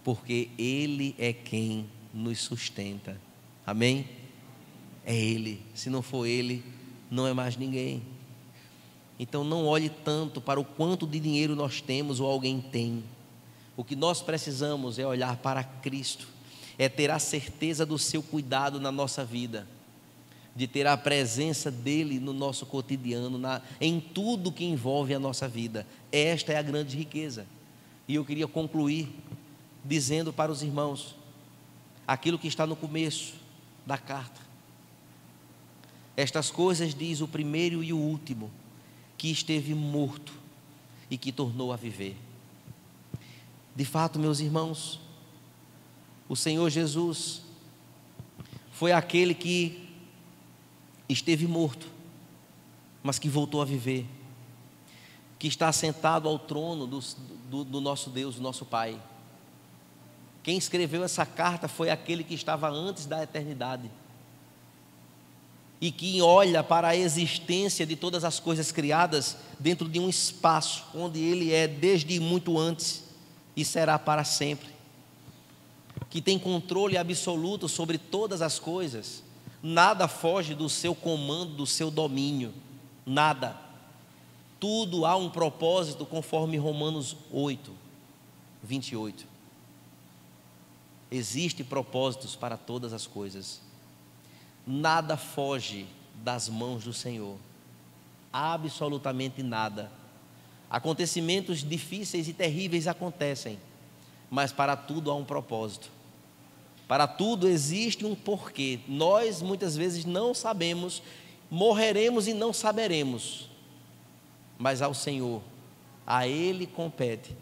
porque Ele é quem nos sustenta. Amém? É Ele. Se não for Ele, não é mais ninguém. Então não olhe tanto para o quanto de dinheiro nós temos ou alguém tem. O que nós precisamos é olhar para Cristo, é ter a certeza do seu cuidado na nossa vida, de ter a presença dEle no nosso cotidiano, em tudo que envolve a nossa vida. Esta é a grande riqueza. E eu queria concluir dizendo para os irmãos aquilo que está no começo da carta. Estas coisas diz o primeiro e o último, que esteve morto e que tornou a viver. De fato, meus irmãos, o Senhor Jesus foi aquele que esteve morto, mas que voltou a viver, que está sentado ao trono do nosso Deus, do nosso Pai. Quem escreveu essa carta foi aquele que estava antes da eternidade e que olha para a existência de todas as coisas criadas dentro de um espaço onde Ele é desde muito antes e será para sempre, que tem controle absoluto sobre todas as coisas. Nada foge do seu comando, do seu domínio, nada. Tudo há um propósito, conforme Romanos 8, 28. Existem propósitos para todas as coisas. Nada foge das mãos do Senhor, absolutamente nada. Acontecimentos difíceis e terríveis acontecem, mas para tudo há um propósito. Para tudo existe um porquê. Nós muitas vezes não sabemos, morreremos e não saberemos, mas ao Senhor, a Ele compete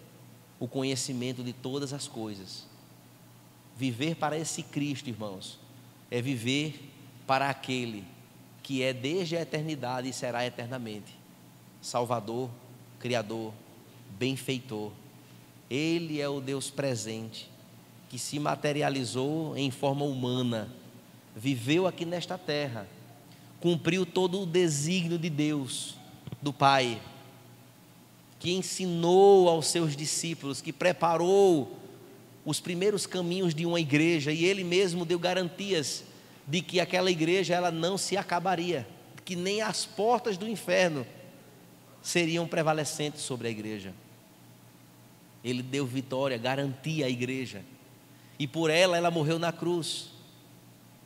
o conhecimento de todas as coisas. Viver para esse Cristo, irmãos, é viver para aquele que é desde a eternidade e será eternamente Salvador, Criador, Benfeitor. Ele é o Deus presente, que se materializou em forma humana, viveu aqui nesta terra, cumpriu todo o desígnio de Deus, do Pai, que ensinou aos seus discípulos, que preparou os primeiros caminhos de uma igreja, e Ele mesmo deu garantias de que aquela igreja ela não se acabaria, que nem as portas do inferno seriam prevalecentes sobre a igreja. Ele deu vitória, garantia à igreja, e por ela morreu na cruz,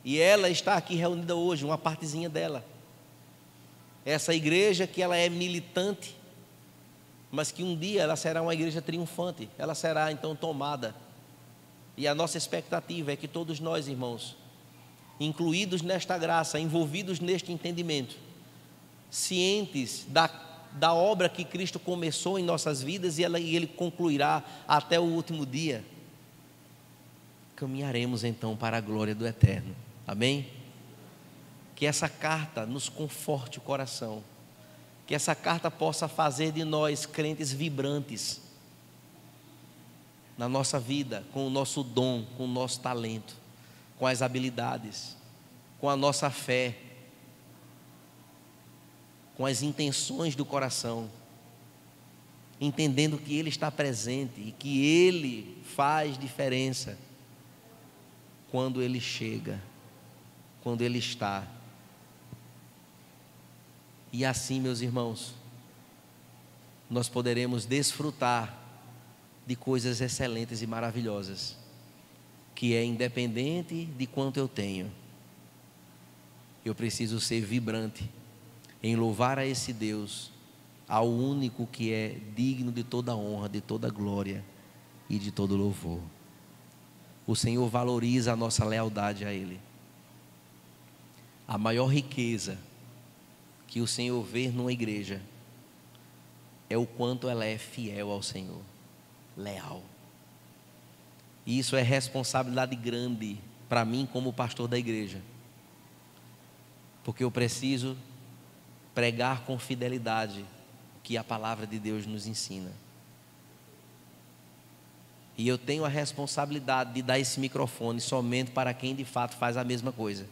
e ela está aqui reunida hoje, uma partezinha dela. Essa igreja que ela é militante, mas que um dia ela será uma igreja triunfante, ela será então tomada. E a nossa expectativa é que todos nós, irmãos, incluídos nesta graça, envolvidos neste entendimento, cientes da obra que Cristo começou em nossas vidas e Ele concluirá até o último dia, caminharemos então para a glória do eterno. Amém? Que essa carta nos conforte o coração, que essa carta possa fazer de nós crentes vibrantes na nossa vida, com o nosso dom, com o nosso talento, com as habilidades, com a nossa fé, com as intenções do coração, entendendo que Ele está presente e que Ele faz diferença quando Ele chega, quando Ele está. E assim, meus irmãos, nós poderemos desfrutar de coisas excelentes e maravilhosas, que é independente de quanto eu tenho, eu preciso ser vibrante em louvar a esse Deus ao único que é digno de toda honra, de toda glória e de todo louvor. O Senhor valoriza a nossa lealdade a Ele. A maior riqueza que o Senhor vê numa igreja é o quanto ela é fiel ao Senhor, leal. E isso é responsabilidade grande para mim como pastor da igreja, porque eu preciso pregar com fidelidade o que a palavra de Deus nos ensina. E eu tenho a responsabilidade de dar esse microfone somente para quem de fato faz a mesma coisa.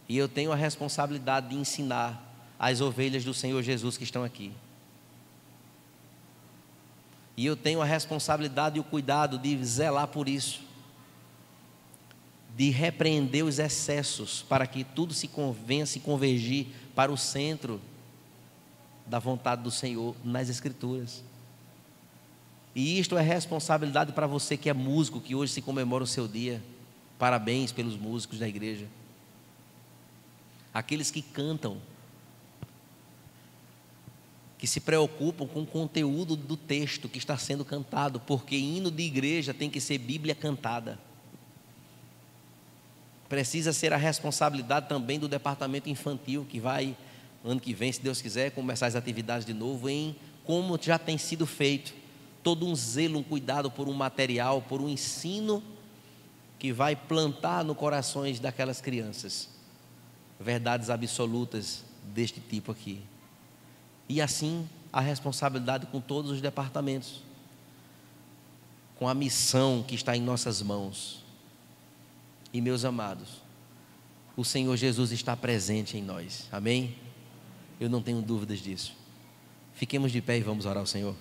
E eu tenho a responsabilidade de ensinar as ovelhas do Senhor Jesus que estão aqui. E eu tenho a responsabilidade e o cuidado de zelar por isso, de repreender os excessos, para que tudo venha se convergir para o centro da vontade do Senhor nas Escrituras. E isto é responsabilidade para você que é músico, que hoje se comemora o seu dia. Parabéns pelos músicos da igreja. Aqueles que cantam, que se preocupam com o conteúdo do texto que está sendo cantado, porque hino de igreja tem que ser Bíblia cantada. Precisa ser a responsabilidade também do departamento infantil, que vai, ano que vem, se Deus quiser, começar as atividades de novo, em como já tem sido feito. Todo um zelo, um cuidado por um material, por um ensino que vai plantar no corações daquelas crianças verdades absolutas deste tipo aqui. E assim a responsabilidade com todos os departamentos, com a missão que está em nossas mãos. E meus amados, o Senhor Jesus está presente em nós, amém? Eu não tenho dúvidas disso. Fiquemos de pé e vamos orar ao Senhor.